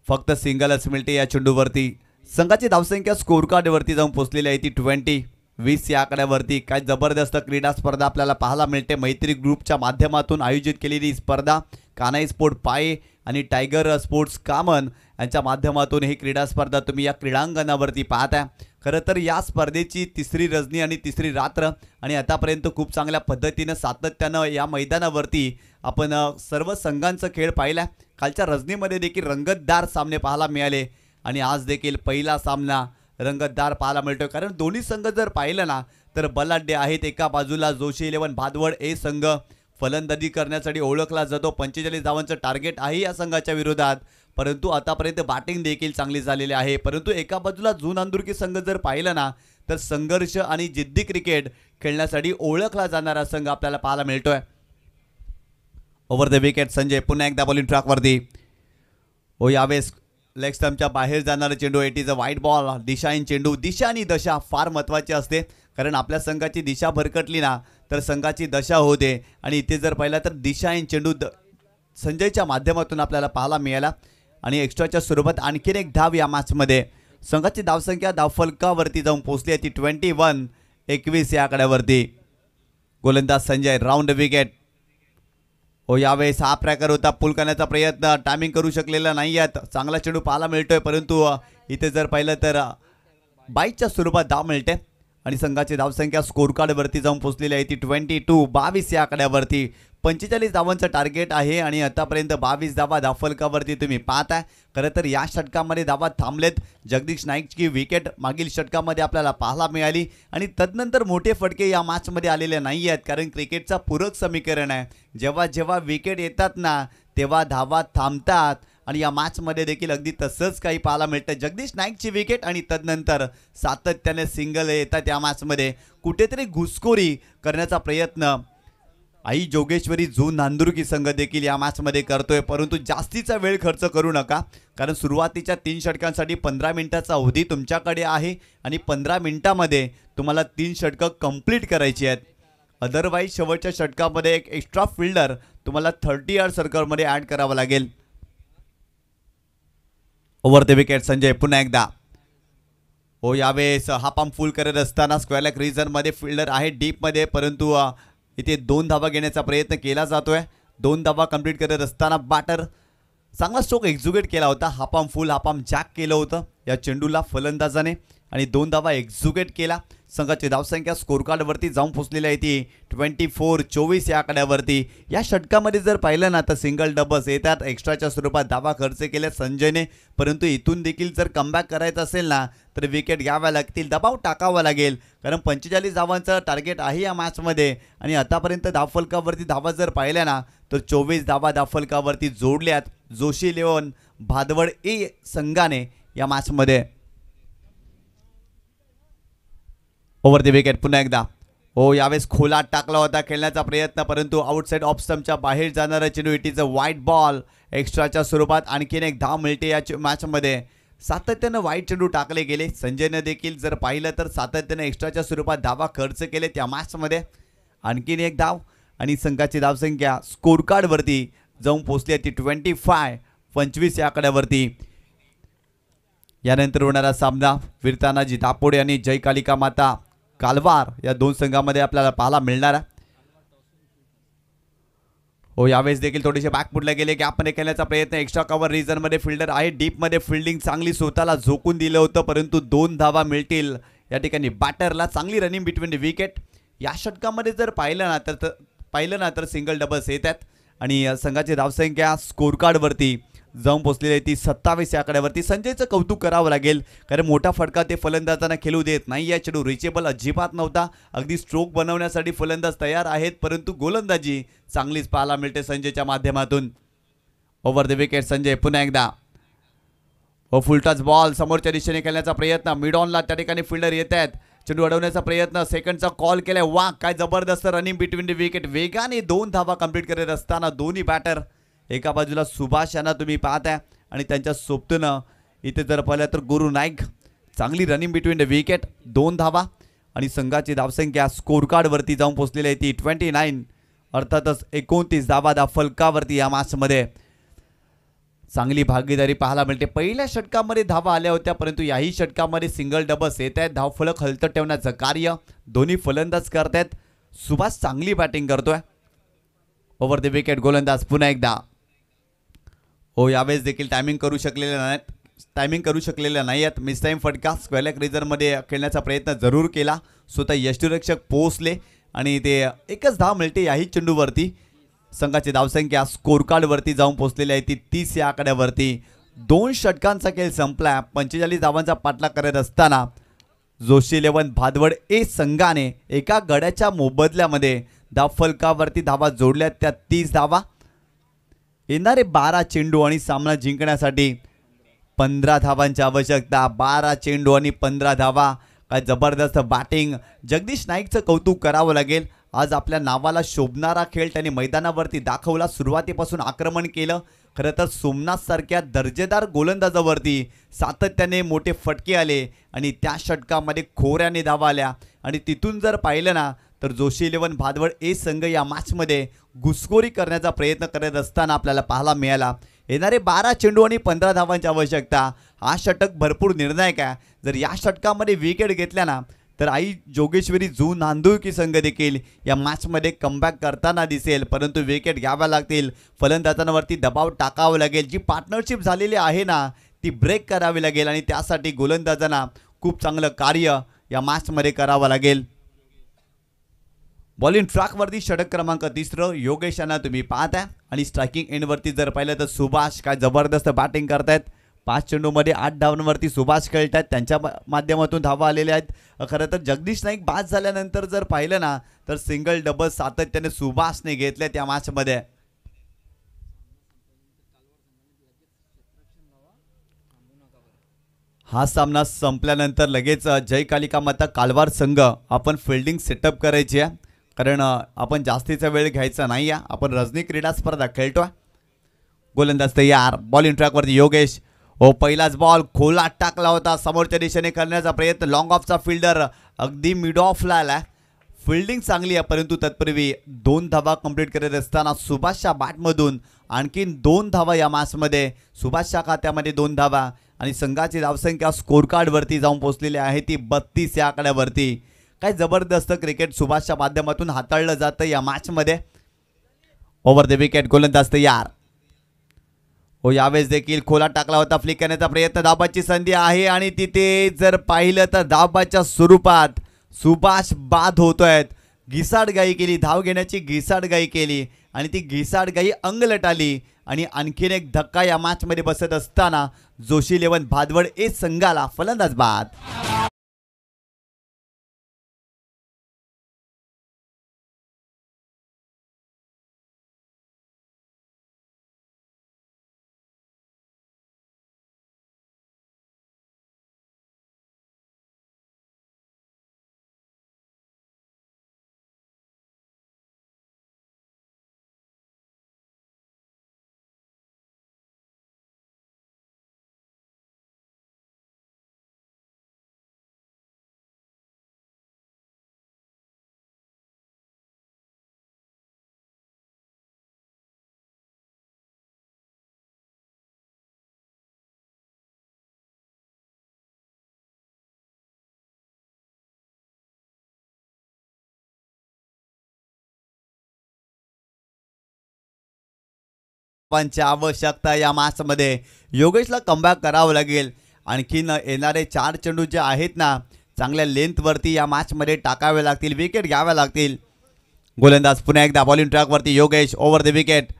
फक्त सिंगलच मिळते या चेंडूवरती. संघाची धावसंख्या स्कोर कार्डवरती जाऊन पोहोचलेली आहे ती 20 या आकड्यावरती. काय जबरदस्त क्रीडा स्पर्धा आपल्याला पाहायला मिळते. मैत्री ग्रुपच्या माध्यमातून आयोजित केलेली स्पर्धा कानाई स्पोर्ट पाये आणि टायगर स्पोर्ट्स कामन यांच्या माध्यमातून ही क्रीडा स्पर्धा तुम्ही या क्रीडांगणावरती पाहताय. खरं तर या स्पर्धेची तिसरी रजनी आणि तिसरी रात्र आणि आतापर्यंत खूप चांगल्या पद्धतीनं सातत्यानं या मैदानावरती आपण सर्व संघांचा खेळ पाहिला. कालच्या रजनीमध्ये देखील रंगतदार सामने पाहायला मिळाले आणि आज देखील पहिला सामना रंगतदार पाहायला मिळतोय. कारण दोन्ही संघ जर पाहिलं ना तर बलाढ्य आहेत. एका बाजूला जोशी 11 भादवड ए संघ फलंदाजी करण्यासाठी ओळखला जातो. 45 धावांचं टार्गेट आहे या संघाच्या विरोधात, परंतु आतापर्यंत बॅटिंग देखील चांगली झालेली आहे. परंतु एका बाजूला झू नांदुरकी संघ जर पाहिलं ना तर संघर्ष आणि जिद्दी क्रिकेट खेळण्यासाठी ओळखला जाणारा संघ आपल्याला पाहायला मिळतोय. ओव्हर द विकेट संजय पुन्हा एकदा बॉलिंग ट्रॅकवरती. हो, यावेळेस लेग स्टंपच्या बाहेर जाणारा चेंडू. इट इज अ वाईट बॉल. दिशाहीन चेंडू. दिशा आणि दशा फार महत्त्वाची असते, कारण आपल्या संघाची दिशा भरकटली ना तर संघाची दशा होते. आणि इथे जर पाहिला तर दिशाहीन चेंडू संजयच्या माध्यमातून आपल्याला पाहायला मिळाला आणि एक्स्ट्राच्या स्वरूपात आणखीन एक धाव या मॅचमध्ये. संघाची धावसंख्या धावफलकावरती जाऊन पोहोचली आहे ती 21 या आकड्यावरती. गोलंदाज संजय राऊंड विकेट. हो, यावेळेस हा प्रकार होता. पुल करण्याचा प्रयत्न, टायमिंग करू शकलेला नाही आहेत. चांगला चेंडू पाहायला मिळतोय, परंतु इथे जर पाहिलं तर 22च्या स्वरूपात धाव मिळते आणि संघाची धावसंख्या स्कोर कार्डवरती जाऊन पोहोचलेली आहे ती 22 या आकड्यावरती. 45 धावांचं टार्गेट आहे आणि आतापर्यंत 22 धावा धावफलकावरती तुम्ही पाहताय. खरं तर या षटकामध्ये धावा थांबलेत. जगदीश नाईकची विकेट मागील षटकामध्ये आपल्याला पाहायला मिळाली आणि तदनंतर मोठे फटके या मॅचमध्ये आलेले नाही आहेत, कारण क्रिकेटचा पूरक समीकरण आहे. जेव्हा जेव्हा विकेट येतात ना तेव्हा धावा थांबतात आणि या मॅचमध्ये देखील अगदी तसंच काही पाहायला मिळतं. जगदीश नाईकची विकेट आणि तदनंतर सातत्याने सिंगल येतात या मॅचमध्ये. कुठेतरी घुसखोरी करण्याचा प्रयत्न आई जोगेश्वरी झू नांदुरकी संघ देखील या मॅचमध्ये करतोय, परंतु जास्तीचा वेळ खर्च करू नका, कारण सुरुवातीच्या 3 षटकांसाठी 15 मिनिटाचा अवधी तुमच्याकडे आहे आणि 15 मिनिटामध्ये तुम्हाला 3 षटकं कंप्लीट करायची आहेत. अदरवाईज शेवटच्या षटकामध्ये एक एक्स्ट्रा फिल्डर तुम्हाला 30 यार्ड सर्कलमध्ये ॲड करावा लागेल. ओव्हर द विकेट संजय पुन्हा एकदा. हो, यावेळेस हा पंप फुल करत असताना स्क्वेअर लेग रिजनमध्ये फिल्डर आहे डीपमध्ये, परंतु इथे 2 धावा घेण्याचा प्रयत्न केला जातोय. 2 धावा कंप्लीट करत असताना बॅटर चांगला स्ट्रोक एक्झिक्यूट केला होता. हापाम फुल हापाम जॅक केलं होतं या चेंडूला फलंदाजाने आणि 2 धावा एक्झिक्यूट केला. संघाची धावसंख्या स्कोर कार्डवरती जाऊन पोहोचलेली आहे ती 24-24 या आकड्यावरती. या षटकामध्ये जर पाहिलं ना तर सिंगल डबल्स येतात, एक्स्ट्राच्या स्वरूपात धावा खर्च केल्या संजयने, परंतु इथून देखील जर कमबॅक करायचं असेल ना तर विकेट घ्याव्या लागतील, दबाव टाकावा लागेल, कारण 45 धावांचं टार्गेट आहे या मॅचमध्ये. आणि आतापर्यंत धावफलकावरती धावा जर पाहिल्या ना तर 24 धावा धावफलकावरती जोडल्यात जोशी 11 भादवड ए संघाने या मॅचमध्ये. ओव्हर द विकेट पुन्हा एकदा. यावेळेस खोलात टाकला होता खेळण्याचा प्रयत्न, परंतु आउटसाइड ऑफ स्टंपच्या बाहेर जाणारा चेंडू. इट इज अ वाईट बॉल. एक्स्ट्राच्या स्वरूपात आणखीन एक धाव मिळते या मॅचमध्ये. सातत्यानं वाईट चेंडू टाकले गेले. संजयने देखील जर पाहिलं तर सातत्यानं एक्स्ट्राच्या स्वरूपात धावा खर्च केले त्या मॅचमध्ये. आणखीन एक धाव आणि संघाची धावसंख्या स्कोर कार्डवरती जाऊन पोहोचली ती 25 या आकड्यावरती. यानंतर होणारा सामना वीरतानाजी दापोडे आणि जय कालिका माता कालवार या दोन संघामध्ये आपल्याला पाहायला मिळणार आहे. यावेळेस देखील थोडेसे बॅकफुटला गेले, गॅपमध्ये खेळण्याचा प्रयत्न. एक्स्ट्रा कव्हर रिजनमध्ये फिल्डर आहे, डीपमध्ये फिल्डिंग चांगली स्वतःला झोकून दिलं होतं, परंतु 2 धावा मिळतील या ठिकाणी बॅटरला. चांगली रनिंग बिटवीन द विकेट. या षटकामध्ये जर पाहिलं ना तर सिंगल डबल्स येतात आणि संघाची धावसंख्या स्कोर कार्डवरती जाऊन पोहोचलेली आहे ती 27 या आकड्यावरती. संजयचं कौतुक करावं लागेल, कारण मोठा फटका ते फलंदाजांना खेळू देत नाही. या चेंडू रिचेबल अजिबात नव्हता. अगदी स्ट्रोक बनवण्यासाठी फलंदाज तयार आहेत, परंतु गोलंदाजी चांगलीच पाहायला मिळते संजयच्या माध्यमातून. ओव्हर द विकेट संजय पुन्हा एकदा. फुल टच बॉल समोरच्या दिशेने खेळण्याचा प्रयत्न. मिड ऑनला त्या ठिकाणी फिल्डर येत आहेत. चेंडू अडवण्याचा प्रयत्न. सेकंडचा कॉल केलाय. वा काय जबरदस्त रनिंग बिटवीन द विकेट. वेगाने 2 धावा कंप्लीट करत असताना दोन्ही बॅटर, एका बाजूला सुभाष यांना तुम्ही पाहताय आणि त्यांच्या सोबतीनं इथे जर पाहिलं तर गुरु नाईक. चांगली रनिंग बिटवीन द विकेट. 2 धावा आणि संघाची धावसंख्या स्कोर कार्डवरती जाऊन पोहोचलेली आहे ती 29, अर्थातच 29 धावा फलकावरती या मॅचमध्ये. चांगली भागीदारी पाहायला मिळते. पहिल्या षटकामध्ये धावा आल्या होत्या, परंतु याही षटकामध्ये सिंगल डबल्स येत आहेत. धावफलक हलत ठेवण्याचं कार्य दोन्ही फलंदाज करतायत. सुभाष चांगली बॅटिंग करतोय. ओव्हर द विकेट गोलंदाज पुन्हा एकदा. यावेळेस देखील टायमिंग करू शकलेल्या नाहीत. मिस टाईम फटका. स्क्वेअर रिझनमध्ये खेळण्याचा प्रयत्न जरूर केला. स्वतः यष्टीरक्षक पोहोचले आणि ते एकच धाव मिळते याही चेंडूवरती. संघाची धावसंख्या स्कोर कार्डवरती जाऊन पोहोचलेली आहे ती 30 या आकड्यावरती. 2 षटकांचा खेळ संपला. 45 धावांचा पाठलाग करत असताना जोशी 11 भादवड ए संघाने एका गड्याच्या मोबदल्यामध्ये धावफलकावरती धावा जोडल्या, त्या 30 धावा. येणारे 12 चेंडू आणि सामना जिंकण्यासाठी 15 धावांची आवश्यकता. 12 चेंडू आणि 15 धावा. काय जबरदस्त बॅटिंग. जगदीश नाईकचं कौतुक करावं लागेल. आज आपल्या नावाला शोभणारा खेळ त्यांनी मैदानावरती दाखवला. सुरुवातीपासून आक्रमण केलं. खरं तर सोमनाथसारख्या दर्जेदार गोलंदाजावरती सातत्याने मोठे फटके आले आणि त्या षटकामध्ये खोऱ्याने धावा आल्या. आणि तिथून जर पाहिलं ना तर जोशी 11 भादवड ए संघ या मॅचमध्ये घुसखोरी करण्याचा प्रयत्न करत असताना आपल्याला पाहायला मिळाला. येणारे 12 चेंडू आणि 15 धावांची आवश्यकता. हा षटक भरपूर निर्णायक आहे. जर या षटकामध्ये विकेट घेतल्या ना तर आई जोगेश्वरी जू नांदुरकी संघ देखील या मॅचमध्ये कमबॅक करताना दिसेल, परंतु विकेट घ्याव्या लागतील. फलंदाजांवरती दबाव टाकावा लागेल. जी पार्टनरशिप झालेली आहे ना ती ब्रेक करावी लागेल आणि त्यासाठी गोलंदाजांना खूप चांगलं कार्य या मॅचमध्ये करावं लागेल. बॉलिंग ट्रॅकवरती षटक क्रमांक 3 योगेश यांना तुम्ही पाहताय आणि स्ट्रायकिंग एंडवरती जर पाहिलं तर सुभाष काय जबरदस्त बॅटिंग करतायत. 5 चेंडूमध्ये 8 धावांवरती सुभाष खेळत आहेत. त्यांच्या माध्यमातून धावा आलेल्या आहेत. खरं तर जगदीश नाईक बाद झाल्यानंतर जर पाहिलं ना तर सिंगल डबल सातत्याने सुभाषने घेतले त्या मॅचमध्ये. हा सामना संपल्यानंतर लगेच जय कालिका माता कालवार संघ आपण फिल्डिंग सेटअप करायची आहे, कारण आपण जास्तीचा वेळ घ्यायचा नाही आहे. आपण रजनी क्रीडा स्पर्धा खेळतोय. गोलंदाज तयार. बॉलिंग ट्रॅकवरती योगेश. पहिलाच बॉल खोलात टाकला होता. समोरच्या दिशेने करण्याचा प्रयत्न. लॉंग ऑफचा फिल्डर अगदी मिड ऑफला आला. फिल्डिंग चांगली आहे, परंतु तत्पूर्वी 2 धावा कंप्लीट करत असताना सुभाषच्या बॅटमधून आणखीन 2 धावा या मॅचमध्ये. सुभाषच्या खात्यामध्ये 2 धावा आणि संघाची धावसंख्या स्कोर कार्डवरती जाऊन पोहोचलेली आहे ती 32 या आकड्यावरती. काय जबरदस्त क्रिकेट सुभाषच्या माध्यमातून हाताळलं जातं या मॅचमध्ये. ओव्हर द विकेट गोलंदाज तयार. हो यावेळेस देखील खोला टाकला होता, फ्लिक करण्याचा प्रयत्न, धाबाची संधी आहे आणि तिथे जर पाहिलं तर धाबाच्या स्वरूपात सुभाष बाद होतोय. घिसाडगाई केली, धाव घेण्याची घिसाडगाई केली आणि ती घिसाडगाई अंगलट आली आणि आणखीन एक धक्का या मॅचमध्ये बसत असताना जोशी 11 भादवड ए संघाला फलंदाज बाद. पंच आवश्यकता या मॅचमध्ये योगेशला कमबॅक करावं लागेल. आणखीन येणारे 4 चेंडू जे आहेत ना चांगल्या लेंथवरती या मॅचमध्ये टाकावे लागतील, विकेट घ्याव्या लागतील. गोलंदाज पुन्हा एकदा बॉलिंग ट्रॅकवरती योगेश ओव्हर द विकेट.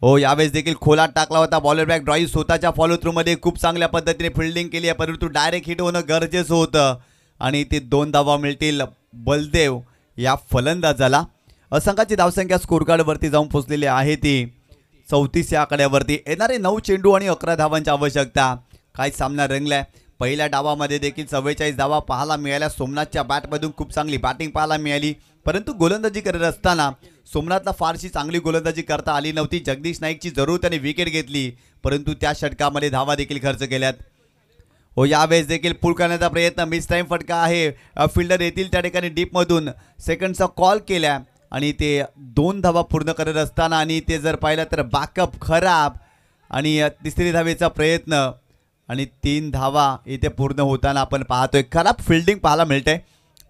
हो यावेळेस देखील खोलात टाकला होता, बॉलर बॅक ड्राईव्ह स्वतःच्या फॉलो थ्रूमध्ये खूप चांगल्या पद्धतीने फिल्डिंग केली आहे, परंतु डायरेक्ट हिट होणं गरजेचं होतं आणि ते 2 धावा मिळतील बलदेव या फलंदाजाला. असंख्याची धावसंख्या स्कोर कार्डवरती जाऊन पोहोचलेली आहे ती 34 या आकड्यावरती. येणारे 9 चेंडू आणि 11 धावांची आवश्यकता. काय सामना रंगलाय. पहिल्या डावामध्ये देखील 44 धावा पाहायला मिळाल्या. सोमनाथच्या बॅटमधून खूप चांगली बॅटिंग पाहायला मिळाली, परंतु गोलंदाजी करत असताना सोमनाथला फारशी चांगली गोलंदाजी करता आली नव्हती. जगदीश नाईकची जरूर त्याने विकेट घेतली, परंतु त्या षटकामध्ये धावा देखील खर्च केल्यात. हो यावेळेस देखील पुल करण्याचा प्रयत्न, मिस टाईम फटका आहे. फिल्डर येतील त्या ठिकाणी डीपमधून सेकंडचा कॉल केला आणि ते 2 धावा पूर्ण करत असताना आणि ते जर पाहिलं तर बॅकअप खराब आणि तिसरी धावेचा प्रयत्न आणि 3 धावा इथे पूर्ण होताना आपण पाहतोय. खराब फिल्डिंग पाहायला मिळते.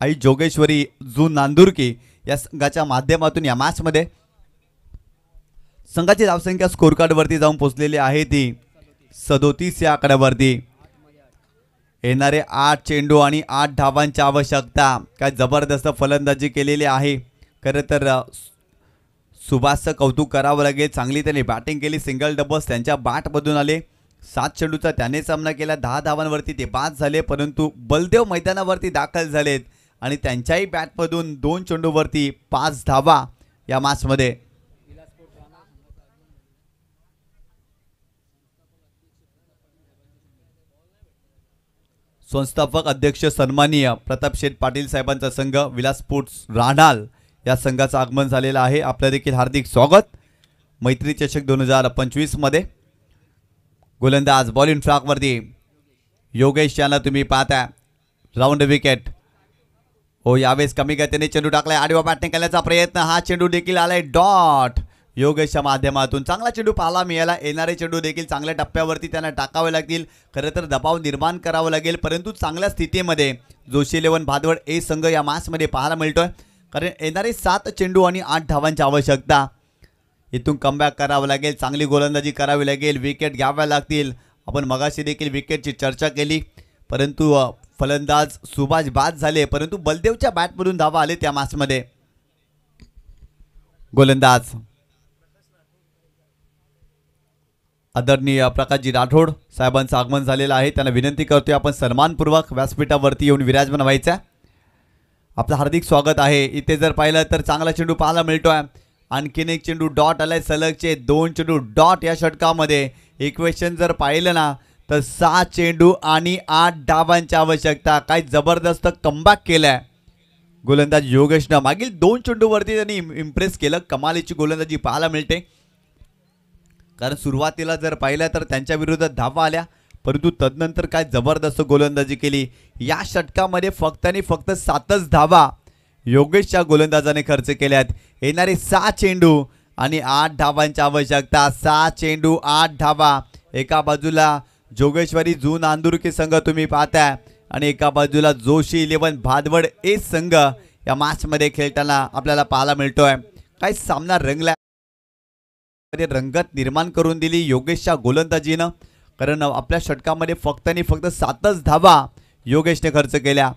आई जोगेश्वरी जू नांदुरकी या संघाच्या माध्यमातून या मॅचमध्ये संघाची धावसंख्या स्कोर कार्डवरती जाऊन पोहोचलेली आहे ती 37 या आकड्यावरती. येणारे 8 चेंडू आणि 8 धावांची आवश्यकता. काय जबरदस्त फलंदाजी केलेली आहे. खरं तर सुभाषचं कौतुक करावं लागेल. चांगली त्याने बॅटिंग केली, सिंगल डबल्स त्यांच्या बॅटमधून आले. 7 चेंडूचा त्याने सामना केला, 10 धावांवरती ते बाद झाले, परंतु बलदेव मैदानावरती दाखल झालेत आणि त्यांच्याही बॅटमधून 2 चेंडूवरती 5 धावा या मॅचमध्ये. संस्थापक अध्यक्ष सन्माननीय प्रताप शेठ पाटील साहेबांचा संघ विलास स्पोर्ट्स राहणार या संघाचं आगमन झालेलं आहे. आपलं देखील हार्दिक स्वागत. मैत्री चषक 2025 मध्ये गोलंदाज बॉलिंग ट्रॅकवरती योगेश यांना तुम्ही पाहता राऊंड विकेट. हो यावेळेस कमी गतीने चेंडू टाकलाय, आडवा बॅटिंग करण्याचा प्रयत्न, हा चेंडू देखील आलाय डॉट. योगेशच्या माध्यमातून चांगला चेंडू पाहायला मिळाला. येणारे चेंडू देखील चांगल्या टप्प्यावरती त्यांना टाकावे लागतील. खरं तर दबाव निर्माण करावं लागेल, परंतु चांगल्या स्थितीमध्ये जोशी 11 भादवड ए संघ या मॅचमध्ये पाहायला मिळतोय. कारण येणारे 7 चेंडू आणि 8 धावांची आवश्यकता. इथून कमबॅक करावं लागेल, चांगली गोलंदाजी करावी लागेल, विकेट घ्याव्या लागतील. आपण मगाशी देखील विकेटची चर्चा केली, परंतु फलंदाज सुभाष बाद झाले, परंतु बलदेवच्या बॅटमधून धावा आले त्या मॅचमध्ये. गोलंदाज आदरणीय प्रकाशजी राठोड साहेबांचं आगमन झालेलं आहे. त्यांना विनंती करतोय आपण सन्मानपूर्वक व्यासपीठावरती येऊन विराजमान व्हायचं. आपलं हार्दिक स्वागत आहे. इथे जर पाहिलं तर चांगला चेंडू पाहायला मिळतोय. आणखीन एक चेंडू डॉट आलाय, सलगचे 2 चेंडू डॉट या षटकामध्ये. इक्वेशन जर पाहिलं ना तर 6 चेंडू आणि 8 धावांची आवश्यकता. काय जबरदस्त कमबॅक केलाय गोलंदाज योगेशनं. मागील 2 चेंडूवरती त्यांनी इम्प्रेस केलं. कमालीची गोलंदाजी पाहायला मिळते. कारण सुरुवातीला जर पाहिलं तर त्यांच्या विरोधात धावा आल्या, परंतु तदनंतर काय जबरदस्त गोलंदाजी केली. या षटकामध्ये फक्त आणि फक्त 7च धावा योगेशच्या गोलंदाजाने खर्च केल्यात. येणारे 6 चेंडू आणि 8 धावांची आवश्यकता. 6 चेंडू 8 धावा. एका बाजूला जोगेश्वरी जू नांदुरकी संघ तुम्ही पाहताय आणि एका बाजूला जोशी 11 भादवड ए संघ या मॅचमध्ये खेळताना आपल्याला पाहायला मिळतोय. काय सामना रंगला. मध्ये रंगत निर्माण करून दिली योगेशच्या गोलंदाजीनं, कारण आपल्या षटकामध्ये फक्त आणि फक्त 7च धावा योगेशने खर्च केल्या.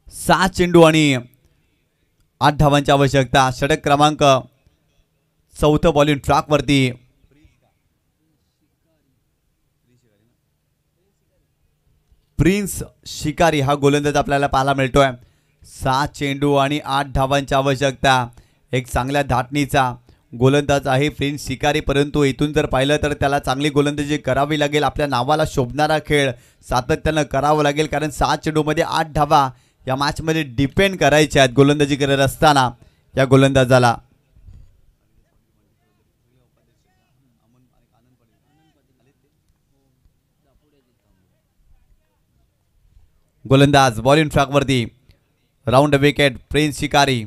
सहा चेंडू आणि 8 धावांची आवश्यकता. षटक क्रमांक 4 बॉलिंग ट्रॅकवरती. प्रिन्स शिकारी हा गोलंदाज आपल्याला पाहायला मिळतोय. 6 चेंडू आणि 8 धावांची आवश्यकता. एक चांगल्या धाटणीचा गोलंदाज आहे प्रिन्स शिकारी, परंतु इथून जर पाहिलं तर त्याला चांगली गोलंदाजी करावी लागेल. आपल्या नावाला शोभणारा खेळ सातत्यानं करावा लागेल, कारण 6 चेंडूमध्ये 8 धावा या मॅचमध्ये डिपेंड करायच्या आहेत गोलंदाजी करत असताना या गोलंदाजाला. गोलंदाज बॉलिंग ट्रॅकवरती. राऊंड विकेट प्रिन्स शिकारी.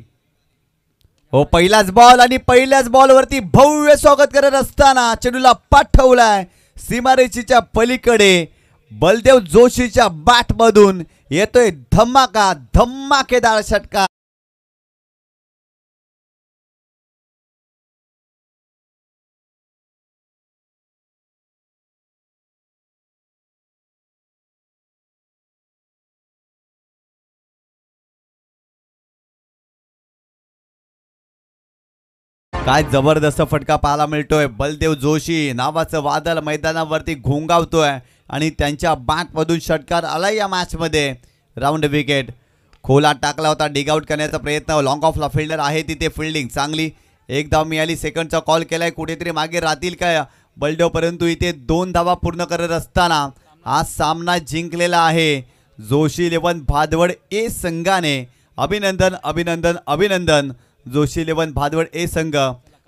हो, पहिलाच बॉल आणि पहिल्याच बॉलवरती भव्य स्वागत करत असताना चेंडूला पाठवलाय सीमारेषेच्या पलीकडे. बलदेव जोशीच्या बॅटमधून येतोय धमाका, धमाकेदार षटकार. काय जबरदस्त फटका पाहायला मिळतोय. बलदेव जोशी नावाचं वादळ मैदानावरती घोंगावतोय आणि त्यांच्या बॅटमधून षटकार आला या मॅचमध्ये. Round wicket. खोलात टाकला होता, डिग आउट करण्याचा प्रयत्न. लॉंग ऑफला फिल्डर आहे तिथे, फिल्डिंग चांगली. एक धाव मिळाली, सेकंडचा कॉल केलाय, कुठेतरी मागे राहतील काय बलदेव, परंतु इथे 2 धावा पूर्ण करत असताना हा सामना जिंकलेला आहे जोशी 11 भादवड ए संघाने. अभिनंदन अभिनंदन अभिनंदन जोशी 11 भादवड ए संघ.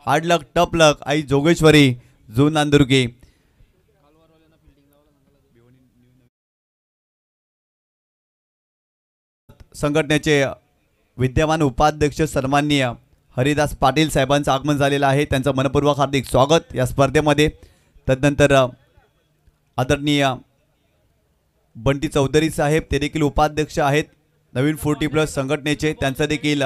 हार्ड लक टप लक आई जोगेश्वरी जून नांदुर्गी. संघटनेचे विद्यमान उपाध्यक्ष सन्माननीय हरिदास पाटील साहेबांचं आगमन झालेलं आहे. त्यांचं मनपूर्वक हार्दिक स्वागत या स्पर्धेमध्ये. तदनंतर आदरणीय बंटी चौधरी साहेब, ते देखील उपाध्यक्ष आहेत नवीन 40+ संघटनेचे, त्यांचं देखील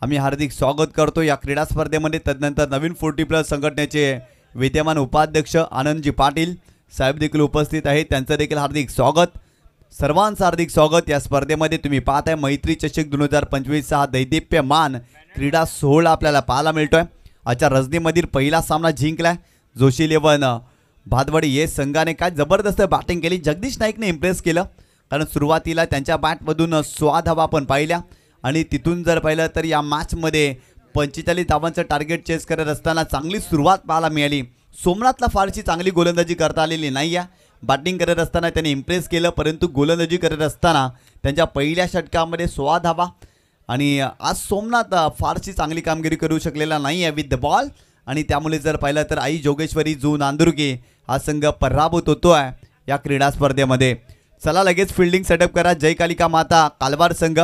आम्ही हार्दिक स्वागत करतो या क्रीडा स्पर्धेमध्ये. तदनंतर नवीन 40+ संघटनेचे विद्यमान उपाध्यक्ष आनंदजी पाटील साहेब देखील उपस्थित आहेत, त्यांचं देखील हार्दिक स्वागत. सर्वांचं हार्दिक स्वागत या स्पर्धेमध्ये. तुम्ही पाहताय मैत्री चषक 2025 हा दैदिप्यमान क्रीडा सोहळा आपल्याला पाहायला मिळतोय. आजच्या रजनीमधील पहिला सामना जिंकलाय जोशी 11 भादवड ये संघाने. काय जबरदस्त बॅटिंग केली. जगदीश नाईकने इम्प्रेस केलं, कारण सुरुवातीला त्यांच्या बॅटमधून 16 धावा आपण पाहिल्या आणि तिथून जर पाहिलं तर या मॅचमध्ये 45 धावांचं टार्गेट चेस करत असताना चांगली सुरुवात पाहायला मिळाली. सोमनाथला फारशी चांगली गोलंदाजी करता आलेली नाही आहे. बॅटिंग करत असताना त्याने इम्प्रेस केलं, परंतु गोलंदाजी करत असताना त्यांच्या पहिल्या षटकामध्ये 16 धावा. आणि आज सोमनाथ फारशी चांगली कामगिरी करू शकलेला नाही आहे विथ द बॉल, आणि त्यामुळे जर पाहिलं तर आई जोगेश्वरी जू नांदुर्गी हा संघ पराभूत होतोय या क्रीडा स्पर्धेमध्ये. चला लगेच फिल्डिंग सेटअप करा. जय कालिका माता कालवार संघ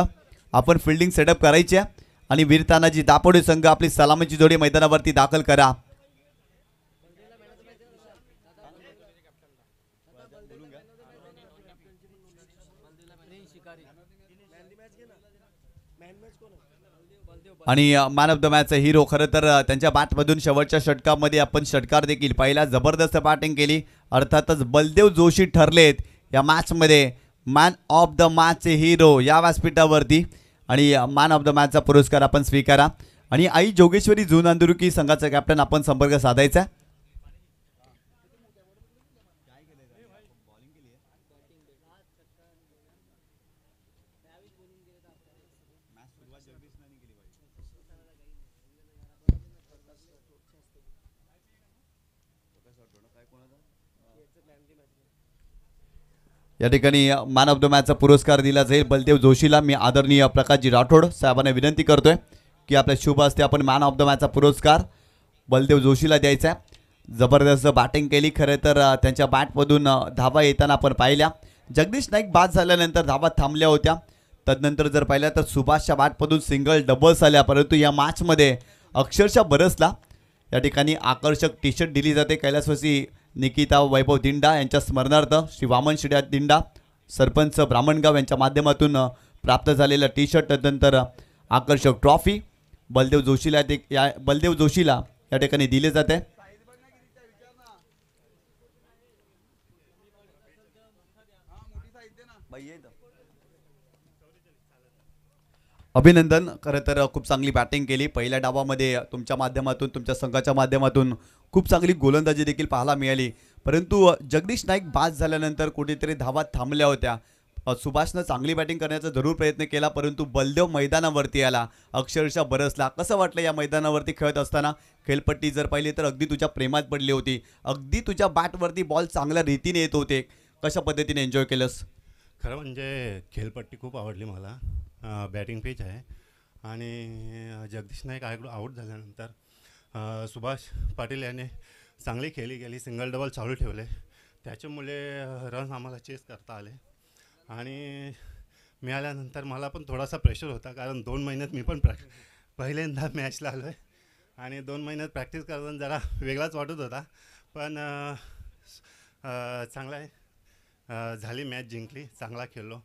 आपण फिल्डिंग सेटअप करायची आहे आणि वीर तानाजी दापोडे संघ आपली सलामीची जोडी मैदानावरती दाखल करा. आणि man of the match hero खरं तर त्यांच्या बॅटमधून शेवटच्या षटकामध्ये आपण षटकार देखील पाहिला. जबरदस्त बॅटिंग केली. अर्थातच बलदेव जोशी ठरलेत या मॅचमध्ये मॅन ऑफ द मॅचचे हिरो या व्यासपीठावरती, आणि मॅन ऑफ द मॅचचा पुरस्कार आपण स्वीकारा. आणि आई जोगेश्वरी जू नांदुर्गी संघाचा कॅप्टन आपण संपर्क साधायचा. या ठिकाणी मॅन ऑफ द मॅचचा पुरस्कार दिला जाईल बलदेव जोशीला. मी आदरणीय प्रकाशजी राठोड साहेबांना विनंती करतोय की आपल्या शुभ हस्ते आपण मॅन ऑफ द मॅचचा पुरस्कार बलदेव जोशीला द्यायचा आहे. जबरदस्त बॅटिंग केली. खरं तर त्यांच्या बॅटमधून धावा येताना आपण पाहिल्या. जगदीश नाईक बाद झाल्यानंतर धावा थांबल्या होत्या. तदनंतर जर पाहिलं तर सुभाषच्या बॅटमधून सिंगल डबल्स आल्या, परंतु या मॅचमध्ये अक्षरशः बरसला. या ठिकाणी आकर्षक टी शर्ट दिली जाते कैलासवासी निकिता वैभव दिंडा यांच्या स्मरणार्थ. श्री वामन शिड्या दिंडा सरपंच ब्राह्मणगाव यांच्या माध्यमातून प्राप्त झालेला टी शर्ट. तदनंतर आकर्षक ट्रॉफी बलदेव जोशीला या ठिकाणी दिले जाते. अभिनंदन. खरं तर खूप चांगली बॅटिंग केली पहिल्या डावामध्ये. तुमच्या माध्यमातून तुमच्या संघाच्या माध्यमातून खूप चांगली गोलंदाजी देखील पाहायला मिळाली. परंतु जगदीश नाईक बाद झाल्यानंतर कुठेतरी धावा थांबल्या होत्या. सुभाषनं चांगली बॅटिंग करण्याचा जरूर प्रयत्न केला, परंतु बलदेव मैदानावरती आला, अक्षरशः बरसला. कसं वाटलं या मैदानावरती खेळत असताना? खेळपट्टी जर पाहिली तर अगदी तुझ्या प्रेमात पडली होती, अगदी तुझ्या बॅटवरती बॉल चांगल्या रीतीने येत होते. कशा पद्धतीने एन्जॉय केलंस? खरं म्हणजे खेळपट्टी खूप आवडली मला. बॅटिंग पिच आहे आणि जगदीश नाईक आऊट झाल्यानंतर सुभाष पाटील याने चांगली खेळी गेली, सिंगल डबल चालू ठेवले, त्याच्यामुळे रन आम्हाला चेस करता आले. आणि मिळाल्यानंतर मला पण थोडासा प्रेशर होता, कारण 2 महिन्यात मी पण पहिल्यांदा मॅचला आलो आहे आणि 2 महिन्यात प्रॅक्टिस करताना जरा वेगळाच वाटत होता. पण चांगला आहे, झाली मॅच, जिंकली, चांगला खेळलो.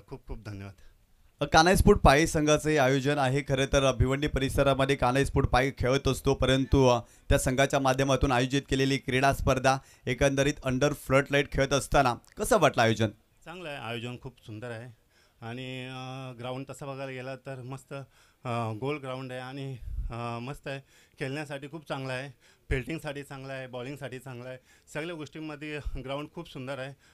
खूप खूप धन्यवाद. कानाईस्फोट पायी संघाचे आयोजन आहे. खरं तर भिवंडी परिसरामध्ये कानाईस्फोट पायी खेळत असतो, परंतु त्या संघाच्या माध्यमातून आयोजित केलेली क्रीडा स्पर्धा एकंदरीत अंडर फ्लड लाईट खेळत असताना कसं वाटलं आयोजन? चांगलं आहे, आयोजन खूप सुंदर आहे आणि ग्राउंड तसं बघायला गेला तर मस्त गोल ग्राउंड आहे आणि मस्त आहे. खेळण्यासाठी खूप चांगलं आहे, फिल्डिंगसाठी चांगलं आहे, बॉलिंगसाठी चांगलं आहे. सगळ्या गोष्टींमध्ये ग्राउंड खूप सुंदर आहे